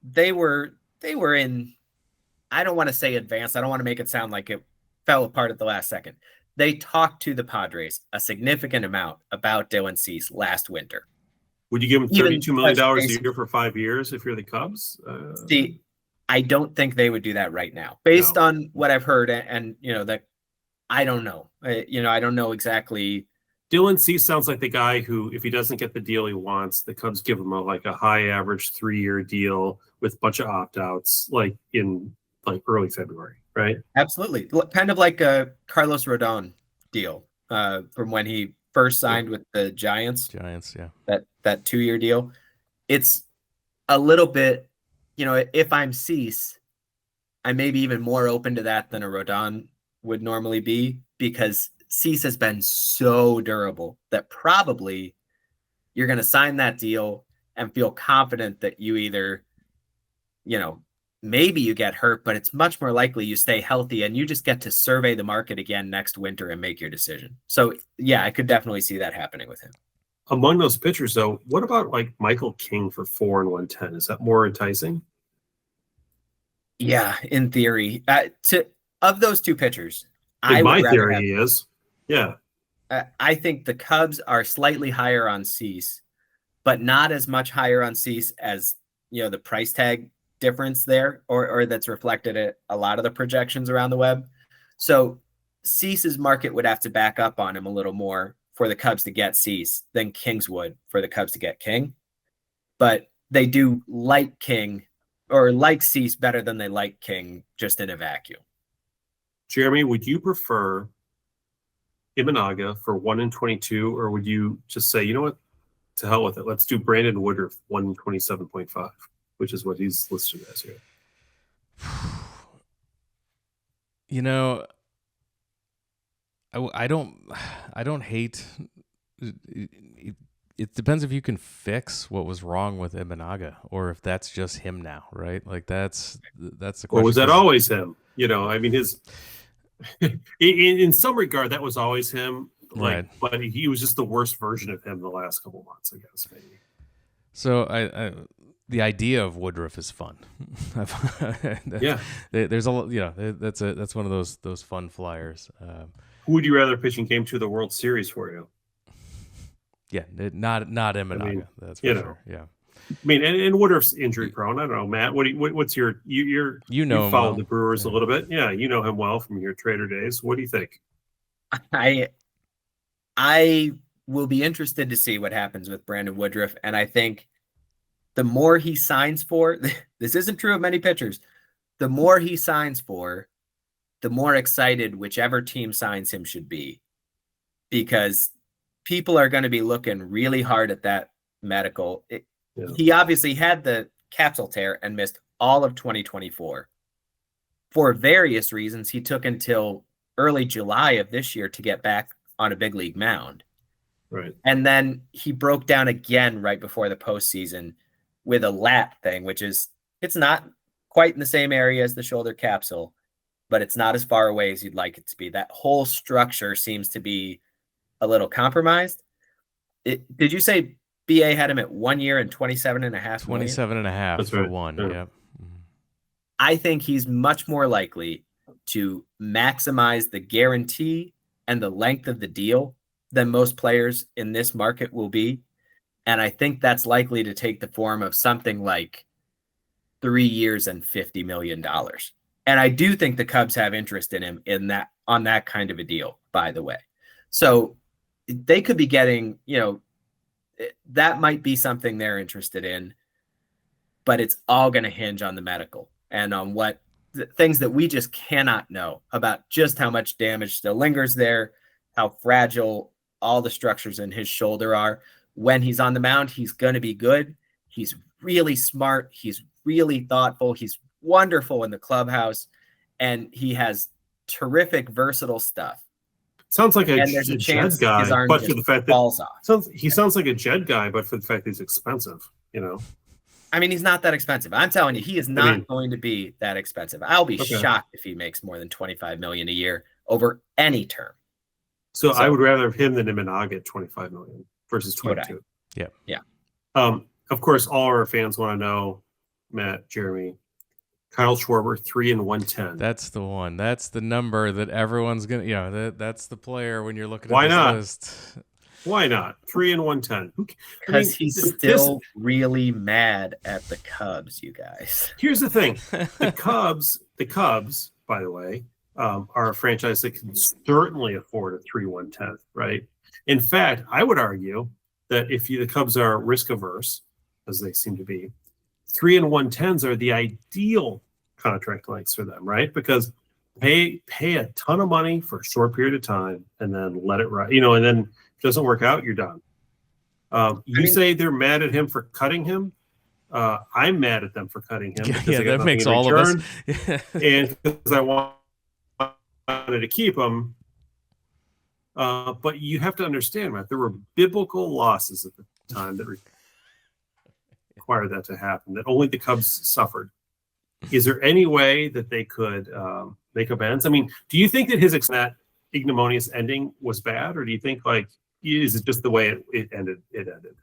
they were in, I don't want to say advanced. I don't want to make it sound like it fell apart at the last second. They talked to the Padres a significant amount about Dylan Cease last winter. Would you give him $32 million a year for 5 years if you're the Cubs? See, I don't think they would do that right now, based on what I've heard. And that I don't know. I don't know exactly. Dylan Cease sounds like the guy who, if he doesn't get the deal he wants, the Cubs give him a high average 3-year deal with a bunch of opt-outs, like in early February, right? Absolutely. Kind of like a Carlos Rodon deal from when he first signed with the Giants. Yeah. That 2-year deal. It's a little bit, if I'm Cease, I may be even more open to that than a Rodon would normally be, because Cease has been so durable that probably you're going to sign that deal and feel confident that you either, maybe you get hurt, but it's much more likely you stay healthy and you just get to survey the market again next winter and make your decision. So yeah, I could definitely see that happening with him. Among those pitchers though, what about like Michael King for 4 and 110? Is that more enticing? Yeah, in theory. Of those two pitchers, in my theory, he is. Yeah. I think the Cubs are slightly higher on Cease, but not as much higher on Cease as, the price tag difference there, or that's reflected at a lot of the projections around the web. So Cease's market would have to back up on him a little more for the Cubs to get Cease than King's would for the Cubs to get King. But they do like King, or like Cease better than they like King, just in a vacuum. Jeremy, would you prefer Imanaga for 1 and 22, or would you just say, you know what, to hell with it, let's do Brandon Woodruff 127.5, which is what he's listed as here? I don't hate. It depends if you can fix what was wrong with Imanaga, or if that's just him now, right? Like that's the question. Or was that always him? I mean, his. In some regard, that was always him, right? But he was just the worst version of him the last couple of months, I guess, maybe. So the idea of Woodruff is fun. Yeah, there's that's one of those fun flyers. Who would you rather pitch in Game 2 of the World Series for you? Yeah, not Imanaga. That's for sure. Yeah. I mean, and Woodruff's injury prone. I don't know, Matt. What's your you followed the Brewers a little bit? Yeah, you know him well from your Trader days. What do you think? I will be interested to see what happens with Brandon Woodruff, and I think the more he signs for, this isn't true of many pitchers, the more he signs for, the more excited whichever team signs him should be, because people are going to be looking really hard at that medical. He obviously had the capsule tear and missed all of 2024 for various reasons. He took until early July of this year to get back on a big league mound. Right. And then he broke down again right before the postseason with a lat thing, which is, it's not quite in the same area as the shoulder capsule, but it's not as far away as you'd like it to be. That whole structure seems to be a little compromised. Did you say BA had him at 1 year and 27.5 million? 27.5 That's for right. one. Yeah. Yep. I think he's much more likely to maximize the guarantee and the length of the deal than most players in this market will be. And I think that's likely to take the form of something like 3 years and $50 million. And I do think the Cubs have interest in him on that kind of a deal, by the way. So they could be getting, that might be something they're interested in, but it's all going to hinge on the medical and on what things that we just cannot know about, just how much damage still lingers there, how fragile all the structures in his shoulder are. When he's on the mound, he's going to be good. He's really smart. He's really thoughtful. He's wonderful in the clubhouse, and he has terrific, versatile stuff. Sounds like a Jed guy, but for the fact that falls off. He sounds like a Jed guy, but for the fact that he's expensive, I mean, he's not that expensive. I'm telling you, he is not going to be that expensive. I'll be shocked if he makes more than $25 million a year over any term. So I would rather have him than Imanaga at $25 million versus 22. Yeah. Of course, all our fans want to know, Matt, Jeremy, Kyle Schwarber, 3 and 110. That's the one. That's the number that everyone's gonna. That's the player when you're looking at Why this not? list. Why not 3 and 110? Because he's still really mad at the Cubs, you guys. Here's the thing: the Cubs, by the way, are a franchise that can certainly afford a 3-110, right? In fact, I would argue that if the Cubs are risk averse, as they seem to be, 3 and 110s are the ideal contract lengths for them, right? Because pay a ton of money for a short period of time and then let it ride, and then if it doesn't work out, you're done. Say they're mad at him for cutting him. I'm mad at them for cutting him. Yeah, that makes all of us. And because I wanted to keep him. But you have to understand, Matt, there were biblical losses at the time that required that to happen, that only the Cubs suffered. Is there any way that they could make amends? I mean, do you think that that ignominious ending was bad, or do you think, is it just the way it ended? It ended.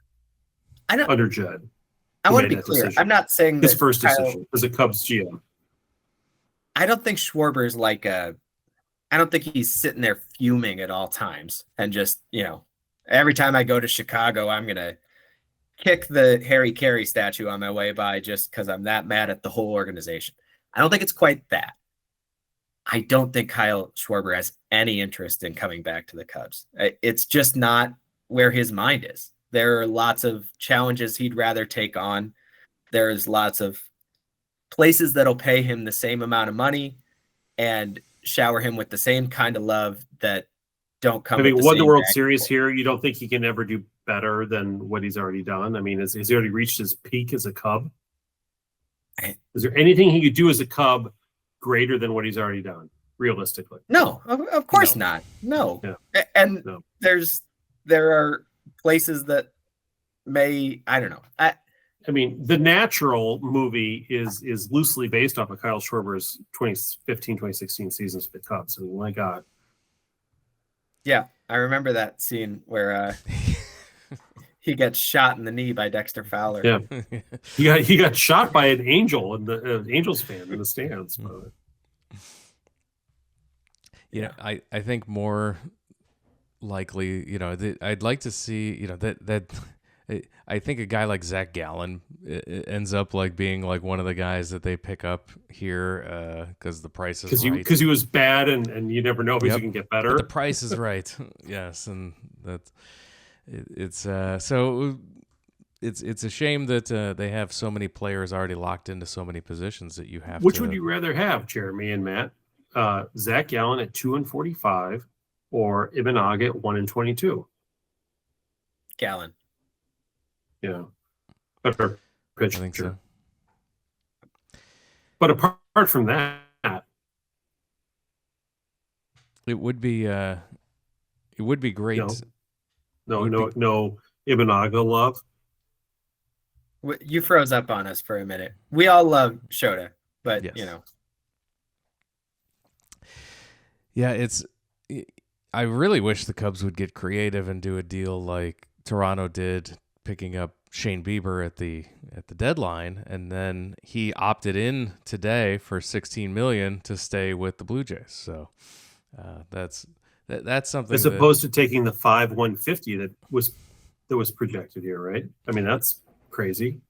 I don't under Jed. I want to be clear. I'm not saying his first decision as a Cubs GM. I don't think Schwarber is I don't think he's sitting there fuming at all times and just, every time I go to Chicago, I'm going to kick the Harry Carey statue on my way by just because I'm that mad at the whole organization. I don't think it's quite that. I don't think Kyle Schwarber has any interest in coming back to the Cubs. It's just not where his mind is. There are lots of challenges he'd rather take on. There's lots of places that'll pay him the same amount of money and shower him with the same kind of love that don't come. Won the World Series here. You don't think he can ever do better than what he's already done? I mean, has he already reached his peak as a Cub? Is there anything he could do as a Cub greater than what he's already done, realistically? No, of course not. No. Yeah. And there are places that I don't know. I mean, The Natural movie is loosely based off of Kyle Schwarber's 2015, 2016 seasons for the Cubs. I mean, my God. Yeah, I remember that scene where he gets shot in the knee by Dexter Fowler. Yeah, he got shot by an Angel and the Angels fan in the stands. I think more likely, I'd like to see, that. I think a guy like Zach Gallen ends up being one of the guys that they pick up here because the price is right. Because he was bad and you never know if he can get better. But the price is right. Yes, and it's so it's a shame that they have so many players already locked into so many positions that you have. Which would you rather have, Jeremy and Matt? Zach Gallen at 2-45 or Imanaga at 1-22. Gallen. Yeah, better pitcher. I think so. But apart from that, it would be great. No Imanaga love. You froze up on us for a minute. We all love Shota, but Yes. you know. Yeah, I really wish the Cubs would get creative and do a deal like Toronto did, picking up Shane Bieber at the deadline, and then he opted in today for $16 million to stay with the Blue Jays. So that's something. As opposed to taking the 5-150 that was projected here, right? I mean, that's crazy.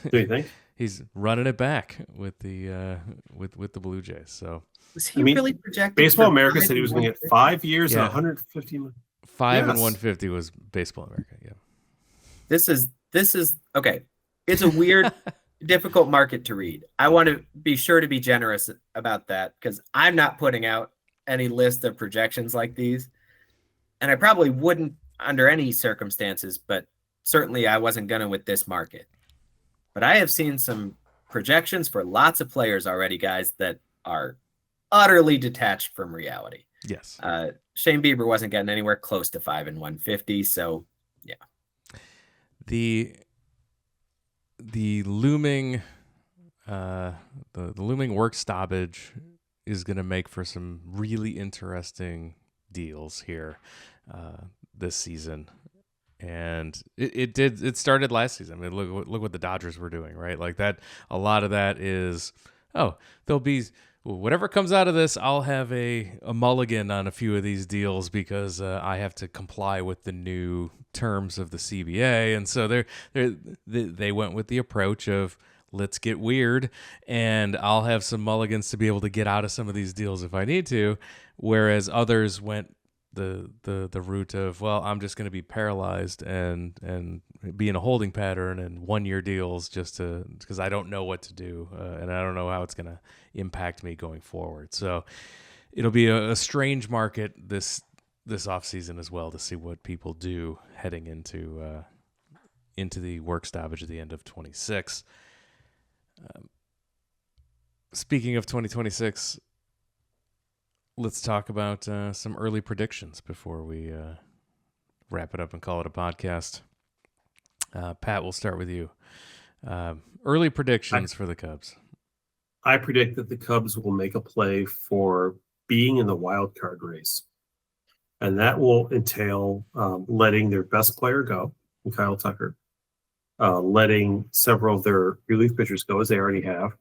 Do you think? He's running it back with the with the Blue Jays. So was he really projected? Baseball America said he was going to get 5 years and 150 million. 5 and 150 was Baseball America. Yeah. This is okay. It's a weird, difficult market to read. I want to be sure to be generous about that because I'm not putting out any list of projections like these, and I probably wouldn't under any circumstances, but certainly I wasn't gonna with this market. But I have seen some projections for lots of players already, guys, that are utterly detached from reality. Yes. Shane Bieber wasn't getting anywhere close to 5 and 150, so yeah. The looming the looming work stoppage is going to make for some really interesting deals here this season. And it started last season. I mean, look what the Dodgers were doing, right? Like that, a lot of that is, there'll be whatever comes out of this, I'll have a mulligan on a few of these deals because I have to comply with the new terms of the CBA. And so they went with the approach of let's get weird, and I'll have some mulligans to be able to get out of some of these deals if I need to. Whereas others went the route of, well, I'm just going to be paralyzed and be in a holding pattern and 1-year deals just because I don't know what to do and I don't know how it's going to impact me going forward. So it'll be a strange market this offseason as well to see what people do heading into the work stoppage at the end of 26. Speaking of 2026, let's talk about some early predictions before we wrap it up and call it a podcast. Pat, we'll start with you. Early predictions for the Cubs. I predict that the Cubs will make a play for being in the wild card race. And that will entail letting their best player go, Kyle Tucker, letting several of their relief pitchers go, as they already have.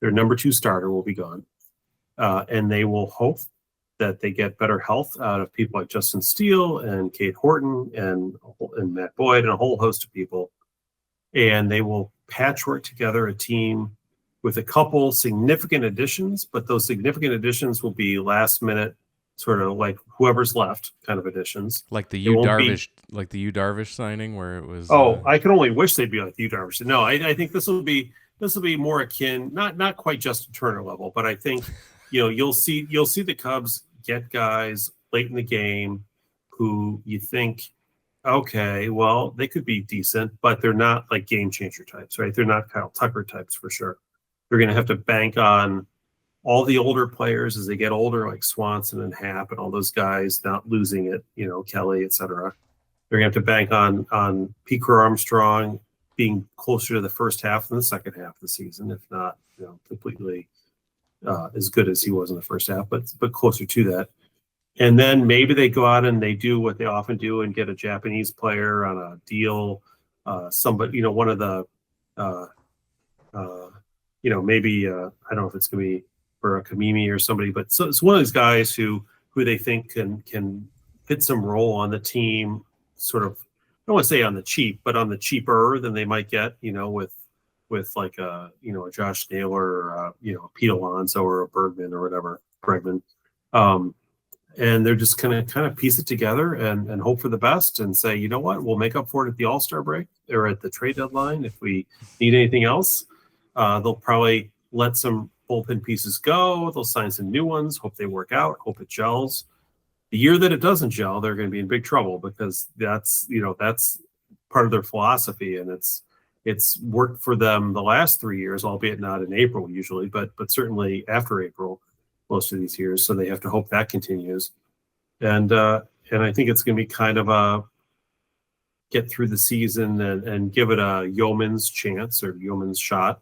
Their number 2 starter will be gone. And they will hope that they get better health out of people like Justin Steele and Kate Horton and Matt Boyd and a whole host of people. And they will patchwork together a team with a couple significant additions, but those significant additions will be last minute, sort of like whoever's left kind of additions. Like the Yu Darvish signing where it was. I can only wish they'd be like the Yu Darvish. No, I think this will be more akin, not quite Justin Turner level, but I think you'll see the Cubs get guys late in the game who you think, okay, well, they could be decent, but they're not like game changer types, right? They're not Kyle Tucker types for sure. They're going to have to bank on all the older players as they get older, like Swanson and Happ and all those guys not losing it, Kelly, et cetera. They're going to have to bank on Pete Armstrong being closer to the first half than the second half of the season, if not, completely as good as he was in the first half, but closer to that. And then maybe they go out and they do what they often do and get a Japanese player on a deal. Somebody, one of the, maybe I don't know if it's going to be for a Kamimi or somebody, but so it's one of these guys who they think can hit some role on the team, sort of, I don't want to say on the cheap, but on the cheaper than they might get, with like a Josh Naylor or a Pete Alonso or a Bergman or whatever, Bregman. And they're just going to kind of piece it together and hope for the best and say, you know what, we'll make up for it at the All-Star break or at the trade deadline if we need anything else. They'll probably let some bullpen pieces go. They'll sign some new ones. Hope they work out. Hope it gels. The year that it doesn't gel, they're going to be in big trouble because that's part of their philosophy, and it's worked for them the last 3 years, albeit not in April usually, but certainly after April, most of these years. So they have to hope that continues. And I think it's going to be kind of a get through the season and give it a yeoman's chance or yeoman's shot,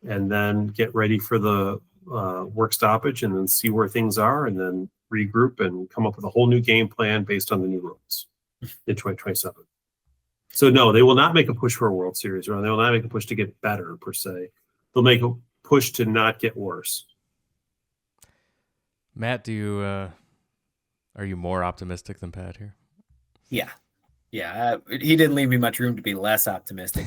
and then get ready for the work stoppage, and then see where things are, and then regroup and come up with a whole new game plan based on the new rules in 2027. So no, they will not make a push for a World Series run. They will not make a push to get better per se. They'll make a push to not get worse. Matt, are you more optimistic than Pat here? Yeah. He didn't leave me much room to be less optimistic.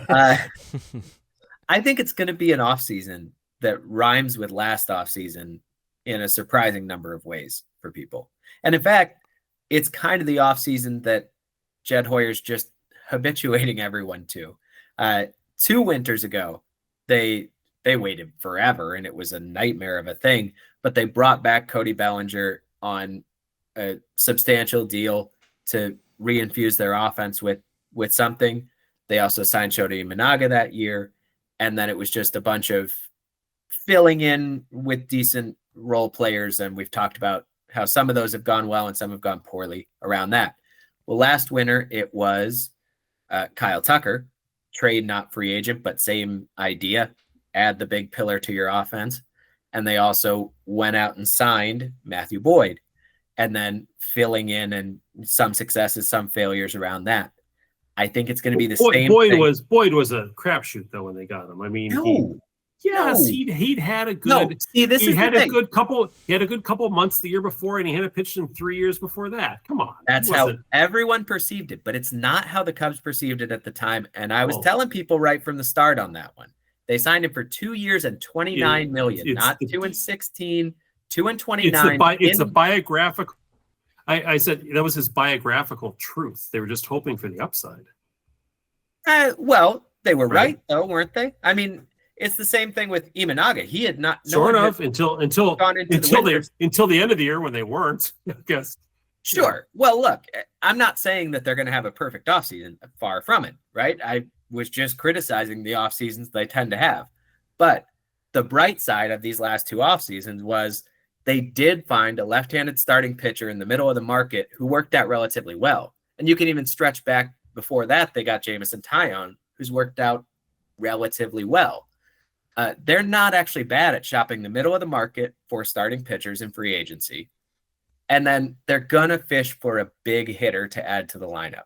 I think it's going to be an offseason that rhymes with last offseason in a surprising number of ways for people. And in fact, it's kind of the offseason that Jed Hoyer's just habituating everyone to. 2 winters ago, they waited forever, and it was a nightmare of a thing, but they brought back Cody Bellinger on a substantial deal to reinfuse their offense with something. They also signed Shota Imanaga that year, and then it was just a bunch of filling in with decent role players, and we've talked about how some of those have gone well and some have gone poorly around that. Well, last winter it was Kyle Tucker, trade not free agent, but same idea, add the big pillar to your offense. And they also went out and signed Matthew Boyd, and then filling in and some successes, some failures around that. I think it's going to be the same Boyd thing. Boyd was a crapshoot though when they got him. I mean, he'd had a good. He had a good couple months the year before, and he hadn't pitched in 3 years before that. Come on, that's how everyone perceived it, but it's not how the Cubs perceived it at the time. And I was telling people right from the start on that one. They signed him for 2 years and $29 million, not 2 and 16, 2 and 29. It's a biographical. I said that was his biographical truth. They were just hoping for the upside. Well, they were right though, weren't they? I mean, it's the same thing with Imanaga. He had not until the end of the year when they weren't, I guess. Sure. Well, look, I'm not saying that they're going to have a perfect offseason. Far from it, right? I was just criticizing the off seasons they tend to have. But the bright side of these last 2 off seasons was they did find a left-handed starting pitcher in the middle of the market who worked out relatively well. And you can even stretch back before that. They got Jameson Taillon, who's worked out relatively well. They're not actually bad at shopping the middle of the market for starting pitchers in free agency. And then they're going to fish for a big hitter to add to the lineup.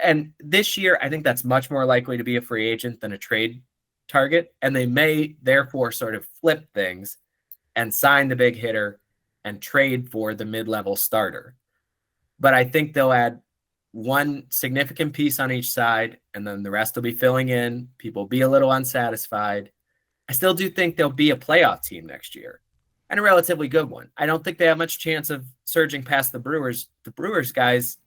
And this year, I think that's much more likely to be a free agent than a trade target. And they may therefore sort of flip things and sign the big hitter and trade for the mid-level starter. But I think they'll add one significant piece on each side, and then the rest will be filling in. People will be a little unsatisfied. I still do think they'll be a playoff team next year, and a relatively good one. I don't think they have much chance of surging past the Brewers. The Brewers, guys,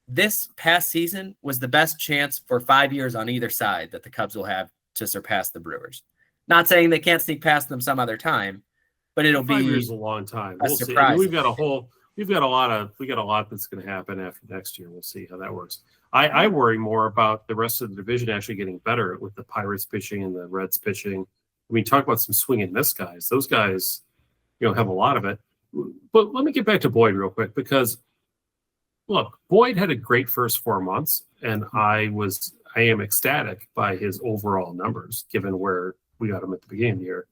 this past season was the best chance for 5 years on either side that the Cubs will have to surpass the Brewers. Not saying they can't sneak past them some other time, but it'll 5 be years a long time. We'll see. Surprise. We've got a lot that's going to happen after next year. We'll see how that works. I worry more about the rest of the division actually getting better with the Pirates pitching and the Reds pitching. I mean, talk about some swing and miss guys. Those guys, have a lot of it. But let me get back to Boyd real quick, because look, Boyd had a great first 4 months, and I am ecstatic by his overall numbers, given where we got him at the beginning of the year.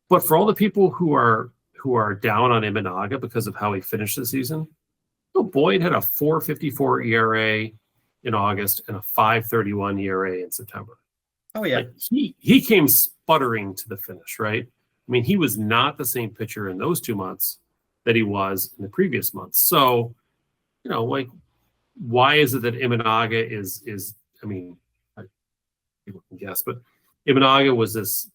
But for all the people who are down on Imanaga because of how he finished the season, Boyd had a 4.54 ERA in August and a 5.31 ERA in September. Oh yeah, he came sputtering to the finish, right? I mean, he was not the same pitcher in those 2 months that he was in the previous months. So, why is it that Imanaga is? I mean, people can guess, but Imanaga was this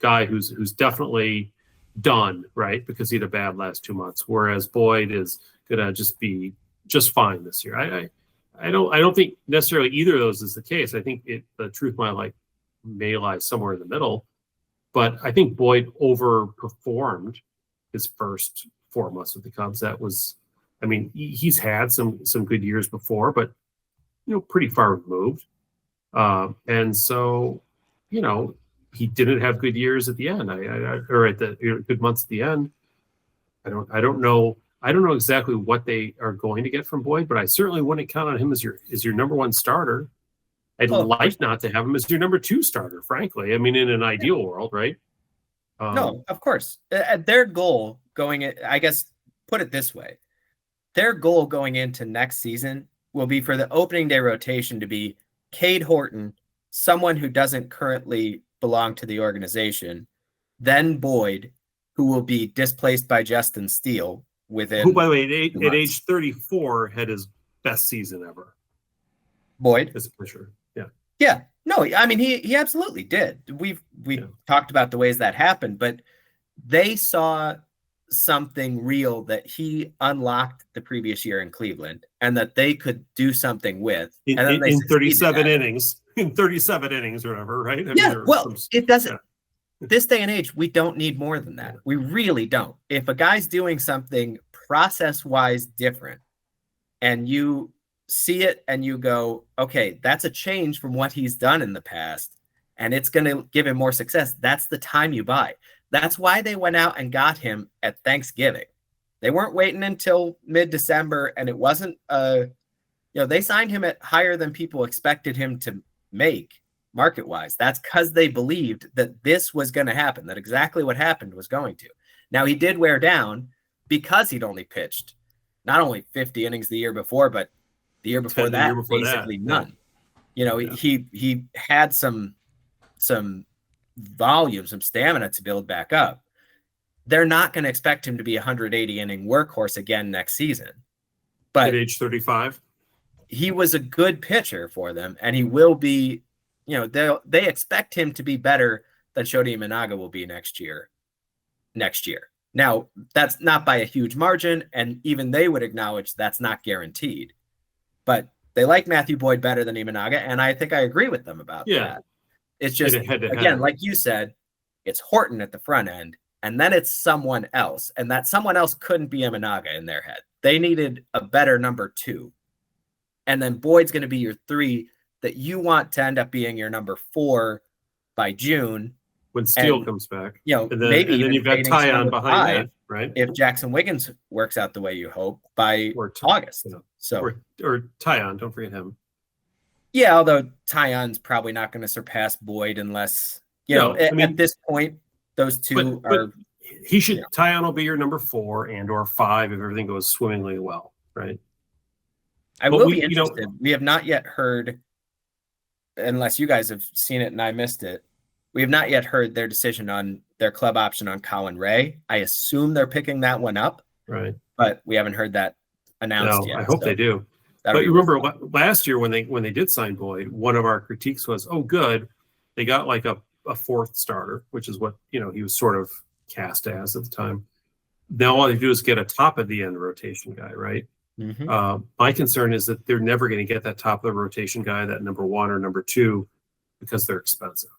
guy who's definitely done, right, because he had a bad last 2 months, whereas Boyd is gonna just be just fine this year. I don't think necessarily either of those is the case. I think the truth may lie somewhere in the middle. But I think Boyd overperformed his first 4 months with the Cubs. That was, I mean, he's had some good years before, but pretty far removed. And so, he didn't have good years at the end, or at the good months at the end. I don't know exactly what they are going to get from Boyd, but I certainly wouldn't count on him as your number one starter. I'd like not to have him as your number two starter, frankly. I mean, in an ideal world, right? No, of course. Their goal I guess, put it this way. Their goal going into next season will be for the opening day rotation to be Cade Horton, someone who doesn't currently belong to the organization, then Boyd, who will be displaced by Justin Steele who, by the way, at age 34 had his best season ever. Boyd as a pitcher. Yeah. No, I mean, he absolutely did. We've talked about the ways that happened, but they saw something real that he unlocked the previous year in Cleveland and that they could do something with. In 37 innings. In 37 innings or whatever, right? It doesn't. This day and age, we don't need more than that. We really don't. If a guy's doing something process-wise different and you see it and you go, okay, that's a change from what he's done in the past and it's going to give him more success, that's the time you buy. That's why they went out and got him at Thanksgiving. They weren't waiting until mid-December, and it wasn't they signed him at higher than people expected him to make market-wise. That's because they believed that this was going to happen, that exactly what happened was going to. Now, he did wear down because he'd only pitched not only 50 innings the year before, but the year before that, basically none. He had some volume, some stamina to build back up. They're not going to expect him to be a 180 inning workhorse again next season. But at age 35, he was a good pitcher for them, and he will be. They expect him to be better than Shota Imanaga will be next year. Now, that's not by a huge margin, and even they would acknowledge that's not guaranteed. But they like Matthew Boyd better than Imanaga, and I think I agree with them about that. It's just, again, like you said, it's Horton at the front end, and then it's someone else, and that someone else couldn't be Imanaga in their head. They needed a better number two. And then Boyd's going to be your three that you want to end up being your number four by June. When Steele comes back. And then you've got Tyon behind that, right? If Jackson Wiggins works out the way you hope by August. Or Tyon, don't forget him. Yeah, although Tyon's probably not going to surpass Boyd unless, at this point, those two are. He should, Tyon will be your number 4 and or 5 if everything goes swimmingly well, right? I will be interested. We have not yet heard, unless you guys have seen it and I missed it, we have not yet heard their decision on their club option on Colin Ray. I assume they're picking that one up. Right. But we haven't heard that announced yet. I hope they do. But you remember last year when they did sign Boyd, one of our critiques was, oh, good, they got like a fourth starter, which is what he was sort of cast as at the time. Now all they do is get a top of the end rotation guy, right? Mm-hmm. My concern is that they're never going to get that top of the rotation guy, that number 1 or number 2, because they're expensive.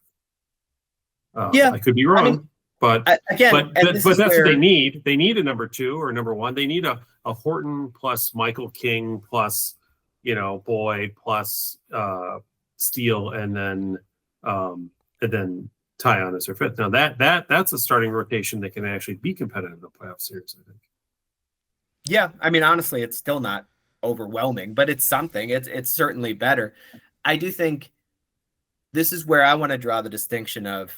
I could be wrong, but that's what they need. They need a number 2 or number 1. They need a Horton plus Michael King plus Boyd plus Steele and then Tyon as their fifth. Now that's a starting rotation that can actually be competitive in the playoff series, I think. Yeah, I mean, honestly, it's still not overwhelming, but it's something. It's certainly better. I do think this is where I want to draw the distinction of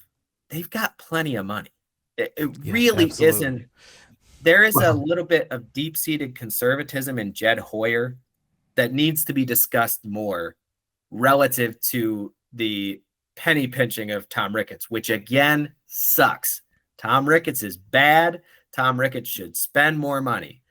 they've got plenty of money. It really isn't. There is a little bit of deep-seated conservatism in Jed Hoyer that needs to be discussed more relative to the penny pinching of Tom Ricketts, which again sucks. Tom Ricketts is bad. Tom Ricketts should spend more money.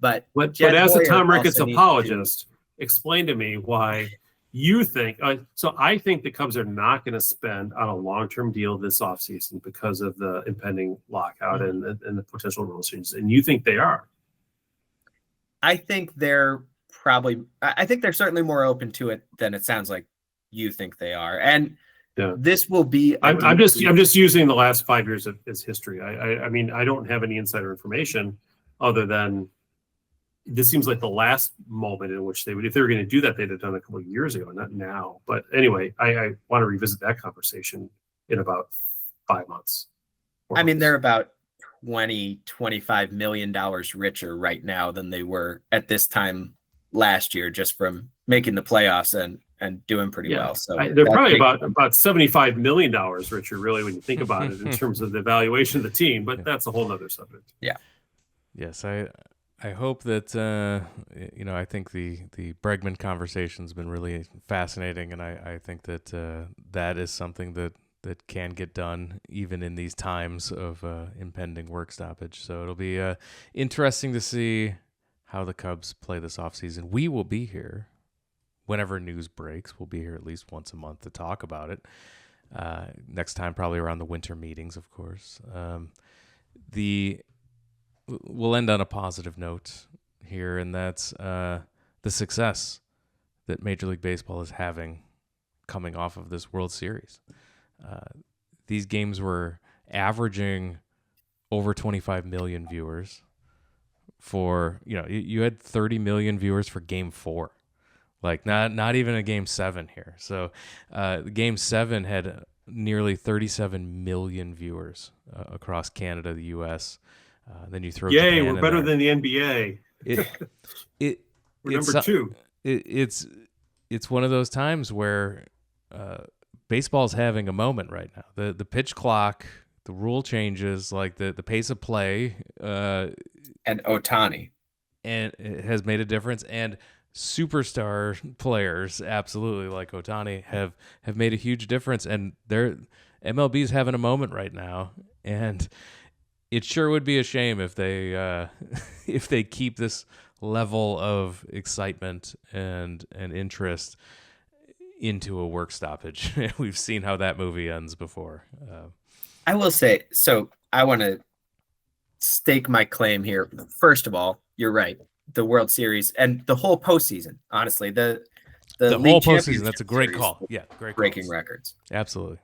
But as a Tom Ricketts apologist, explain to me why you think so. I think the Cubs are not going to spend on a long-term deal this offseason because of the impending lockout and the potential rule changes. And you think they are? I think they're certainly more open to it than it sounds like you think they are. And Yeah. This will be. I'm just using the last 5 years as history. I mean, I don't have any insider information other than this seems like the last moment in which they would, if they were going to do that, they'd have done a couple of years ago, not now. But anyway, I want to revisit that conversation in about 5 months. I mean, they're about $25 million richer right now than they were at this time last year, just from making the playoffs and doing pretty well. So they're probably about $75 million richer, really, when you think about it in terms of the valuation of the team. But that's a whole nother subject. Yeah. Yes, I hope that I think the Bregman conversation's been really fascinating, and I think that that is something that can get done even in these times of impending work stoppage. So it'll be interesting to see how the Cubs play this offseason. We will be here whenever news breaks. We'll be here at least once a month to talk about it. Next time, probably around the winter meetings, of course. We'll end on a positive note here, and that's the success that Major League Baseball is having coming off of this World Series. These games were averaging over 25 million viewers for, you had 30 million viewers for Game 4. Like not even a Game 7 here. So Game 7 had nearly 37 million viewers across Canada, the U.S., then you throw Yay, Japan we're better there. than the NBA. We're number 2. It's one of those times where baseball's having a moment right now. The pitch clock, the rule changes, like the pace of play, and Ohtani, and it has made a difference. And superstar players, absolutely, like Ohtani, have made a huge difference. And MLB's having a moment right now, and it sure would be a shame if they keep this level of excitement and interest into a work stoppage. We've seen how that movie ends before. I will say, so I want to stake my claim here. First of all, you're right. The World Series and the whole postseason, honestly, the whole postseason, that's a great call. Yeah, great breaking calls. records. Absolutely.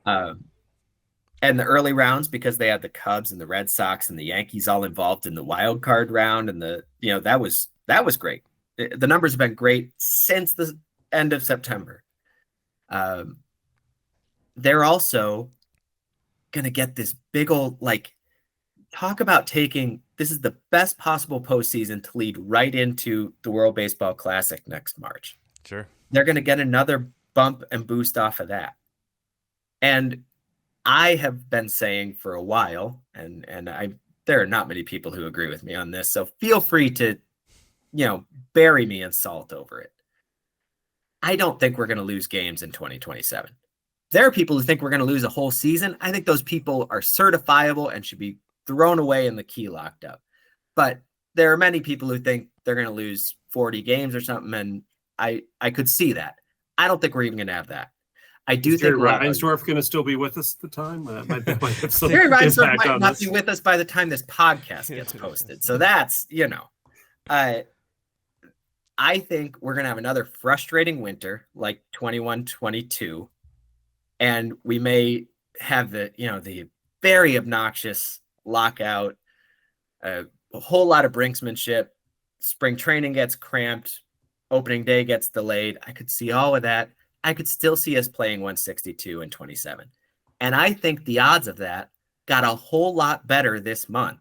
And the early rounds, because they had the Cubs and the Red Sox and the Yankees all involved in the wild card round, and that was great. The numbers have been great since the end of September. They're also gonna get this big old, talk about taking, this is the best possible postseason to lead right into the World Baseball Classic next March. Sure. They're gonna get another bump and boost off of that. And I have been saying for a while, and there are not many people who agree with me on this, so feel free to, bury me in salt over it. I don't think we're going to lose games in 2027. There are people who think we're going to lose a whole season. I think those people are certifiable and should be thrown away and the key locked up. But there are many people who think they're going to lose 40 games or something, and I could see that. I don't think we're even going to have that. I do think Jerry Reinsdorf going to still be with us at the time. Might have some Jerry Reinsdorf impact might on not this. be with us by the time this podcast gets posted. So that's, I think we're going to have another frustrating winter like 21-22. And we may have the very obnoxious lockout, a whole lot of brinksmanship. Spring training gets cramped. Opening day gets delayed. I could see all of that. I could still see us playing 162 and 27. And I think the odds of that got a whole lot better this month,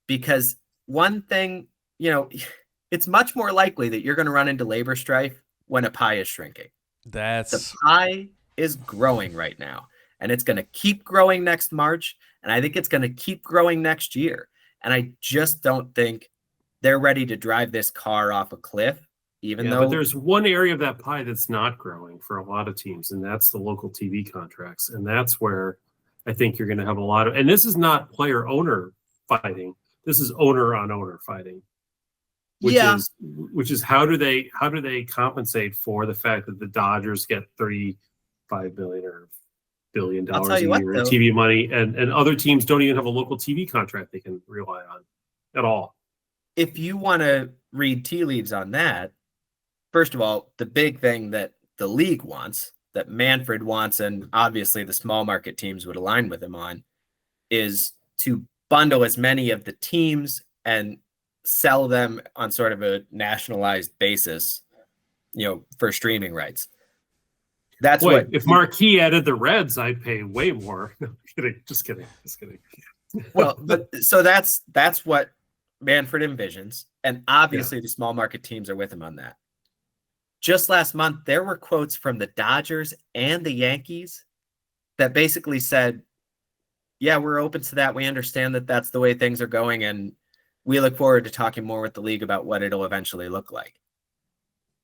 because one thing, it's much more likely that you're going to run into labor strife when a pie is shrinking. The pie is growing right now, and it's going to keep growing next March. And I think it's going to keep growing next year. And I just don't think they're ready to drive this car off a cliff. But there's one area of that pie that's not growing for a lot of teams, and that's the local TV contracts. And that's where I think you're going to have a lot of, and this is not player owner fighting. This is owner on owner fighting, which is how do they compensate for the fact that the Dodgers get $35 million or $1 billion a year in TV money, and other teams don't even have a local TV contract they can rely on at all. If you want to read tea leaves on that, first of all, the big thing that the league wants that Manfred wants, and obviously the small market teams would align with him on, is to bundle as many of the teams and sell them on sort of a nationalized basis, for streaming rights. That's Boy, what if Marquee added the Reds, I'd pay way more. No, just kidding. Well, but so that's what Manfred envisions, and obviously the small market teams are with him on that. Just last month, there were quotes from the Dodgers and the Yankees that basically said, yeah, we're open to that. We understand that that's the way things are going, and we look forward to talking more with the league about what it'll eventually look like.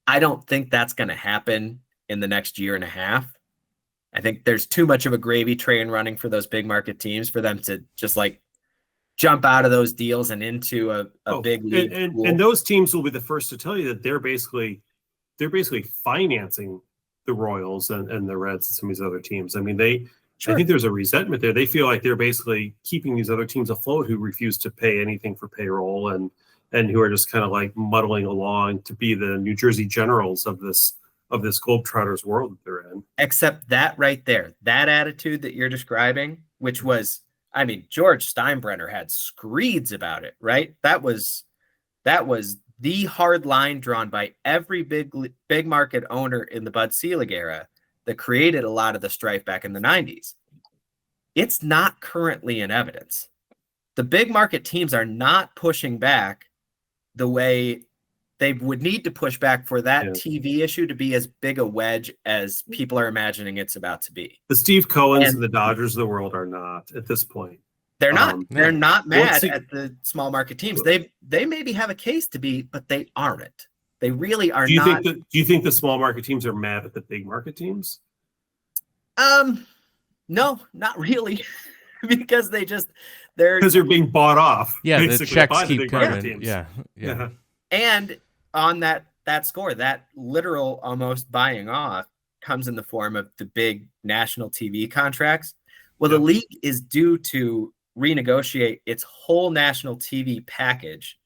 I don't think that's going to happen in the next year and a half. I think there's too much of a gravy train running for those big market teams for them to just like jump out of those deals and into a big league. And those teams will be the first to tell you that they're basically financing the Royals and the Reds and some of these other teams. I mean, I think there's a resentment there. They feel like they're basically keeping these other teams afloat who refuse to pay anything for payroll and who are just kind of like muddling along to be the New Jersey Generals of this Globetrotters world that they're in. Except that right there, that attitude that you're describing, which was, I mean, George Steinbrenner had screeds about it, right? That was the hard line drawn by every big market owner in the Bud Selig era that created a lot of the strife back in the 90s. It's not currently in evidence. The big market teams are not pushing back the way they would need to push back for that TV issue to be as big a wedge as people are imagining it's about to be. The Steve Cohens and the Dodgers of the world are not at this point. They're not. They're not mad at the small market teams. They maybe have a case to be, but they aren't. They really are not. Do you think the small market teams are mad at the big market teams? No, not really, because because they're being bought off. Yeah, the checks keep coming. Yeah. And on that score, that literal almost buying off comes in the form of the big national TV contracts. Well, the league is due to renegotiate its whole national TV package.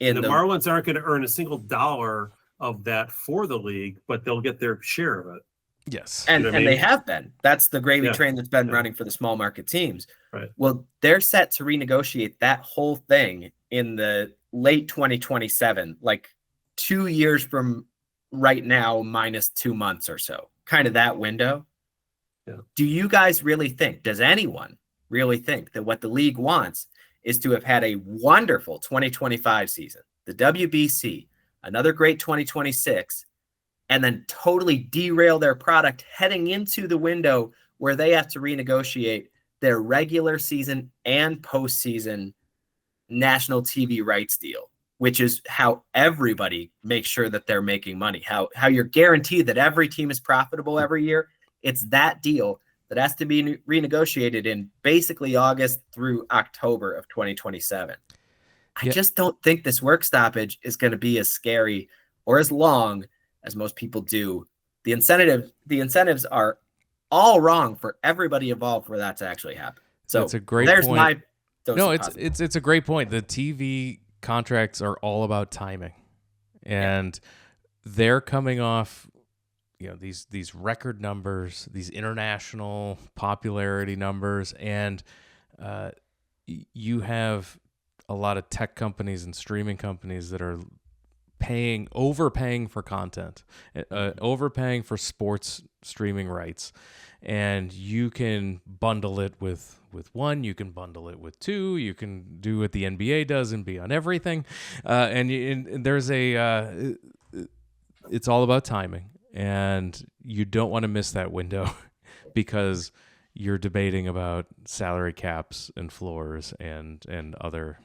And the Marlins aren't going to earn a single dollar of that for the league, but they'll get their share of it. Yes. And they have been. That's the gravy train that's been running for the small market teams. Right. Well, they're set to renegotiate that whole thing in the late 2027, like 2 years from right now, minus 2 months or so, kind of that window. Yeah. Do you guys really think, does anyone really think that what the league wants is to have had a wonderful 2025 season, the WBC, another great 2026, and then totally derail their product heading into the window where they have to renegotiate their regular season and postseason national TV rights deal, which is how everybody makes sure that they're making money, how you're guaranteed that every team is profitable every year. It's that deal that has to be renegotiated in basically August through October of 2027. I just don't think this work stoppage is going to be as scary or as long as most people do. The incentives are all wrong for everybody involved for that to actually happen. So that's a great point. It's a great point. The TV contracts are all about timing, and they're coming off, these record numbers, these international popularity numbers, and you have a lot of tech companies and streaming companies that are overpaying for content, overpaying for sports streaming rights, and you can bundle it with one, you can bundle it with two, you can do what the NBA does and be on everything, and there's it's all about timing, and you don't want to miss that window because you're debating about salary caps and floors and other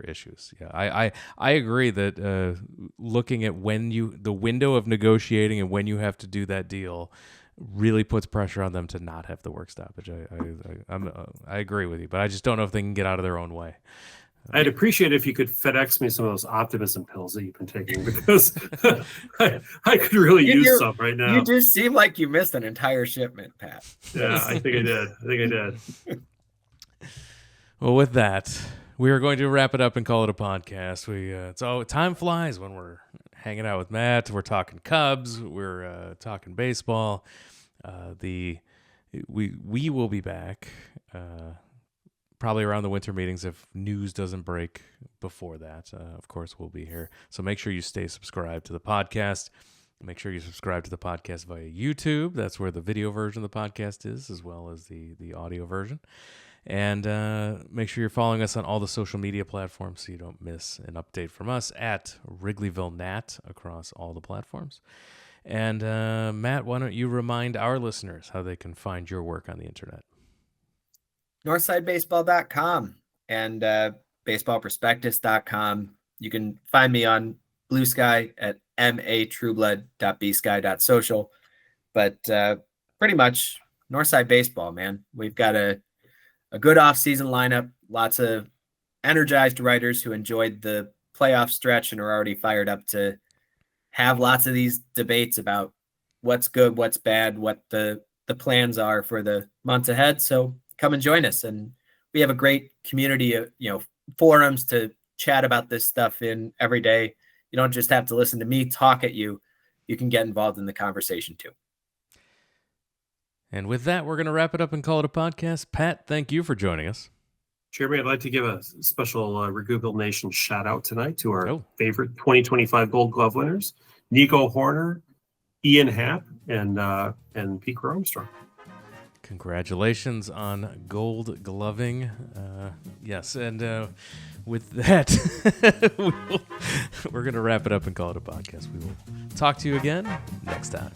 issues. Yeah, I agree that looking at the window of negotiating and when you have to do that deal really puts pressure on them to not have the work stoppage. I agree with you, but I just don't know if they can get out of their own way. I'd appreciate it if you could FedEx me some of those optimism pills that you've been taking, because I could really use some right now. You do seem like you missed an entire shipment, Pat. Yeah, I think I did. Well, with that, we are going to wrap it up and call it a podcast. So time flies when we're hanging out with Matt. We're talking Cubs. We're talking baseball. We will be back probably around the winter meetings if news doesn't break before that. Of course, we'll be here. So make sure you stay subscribed to the podcast. Make sure you subscribe to the podcast via YouTube. That's where the video version of the podcast is, as well as the audio version. And make sure you're following us on all the social media platforms so you don't miss an update from us at Wrigleyville Nat across all the platforms. And Matt, why don't you remind our listeners how they can find your work on the internet? Northsidebaseball.com and baseballprospectus.com. You can find me on Blue Sky at matrueblood.bsky.social. But pretty much Northside Baseball, man. We've got a good off-season lineup, lots of energized writers who enjoyed the playoff stretch and are already fired up to have lots of these debates about what's good, what's bad, what the plans are for the months ahead. So come and join us. And we have a great community of, forums to chat about this stuff in every day. You don't just have to listen to me talk at you. You can get involved in the conversation too. And with that, we're going to wrap it up and call it a podcast. Pat, thank you for joining us. Jeremy, I'd like to give a special Wrigleyville Nation shout out tonight to our favorite 2025 Gold Glove winners, Nico Horner, Ian Happ, and Pete Armstrong. Congratulations on gold gloving. Yes, and with that, we're going to wrap it up and call it a podcast. We will talk to you again next time.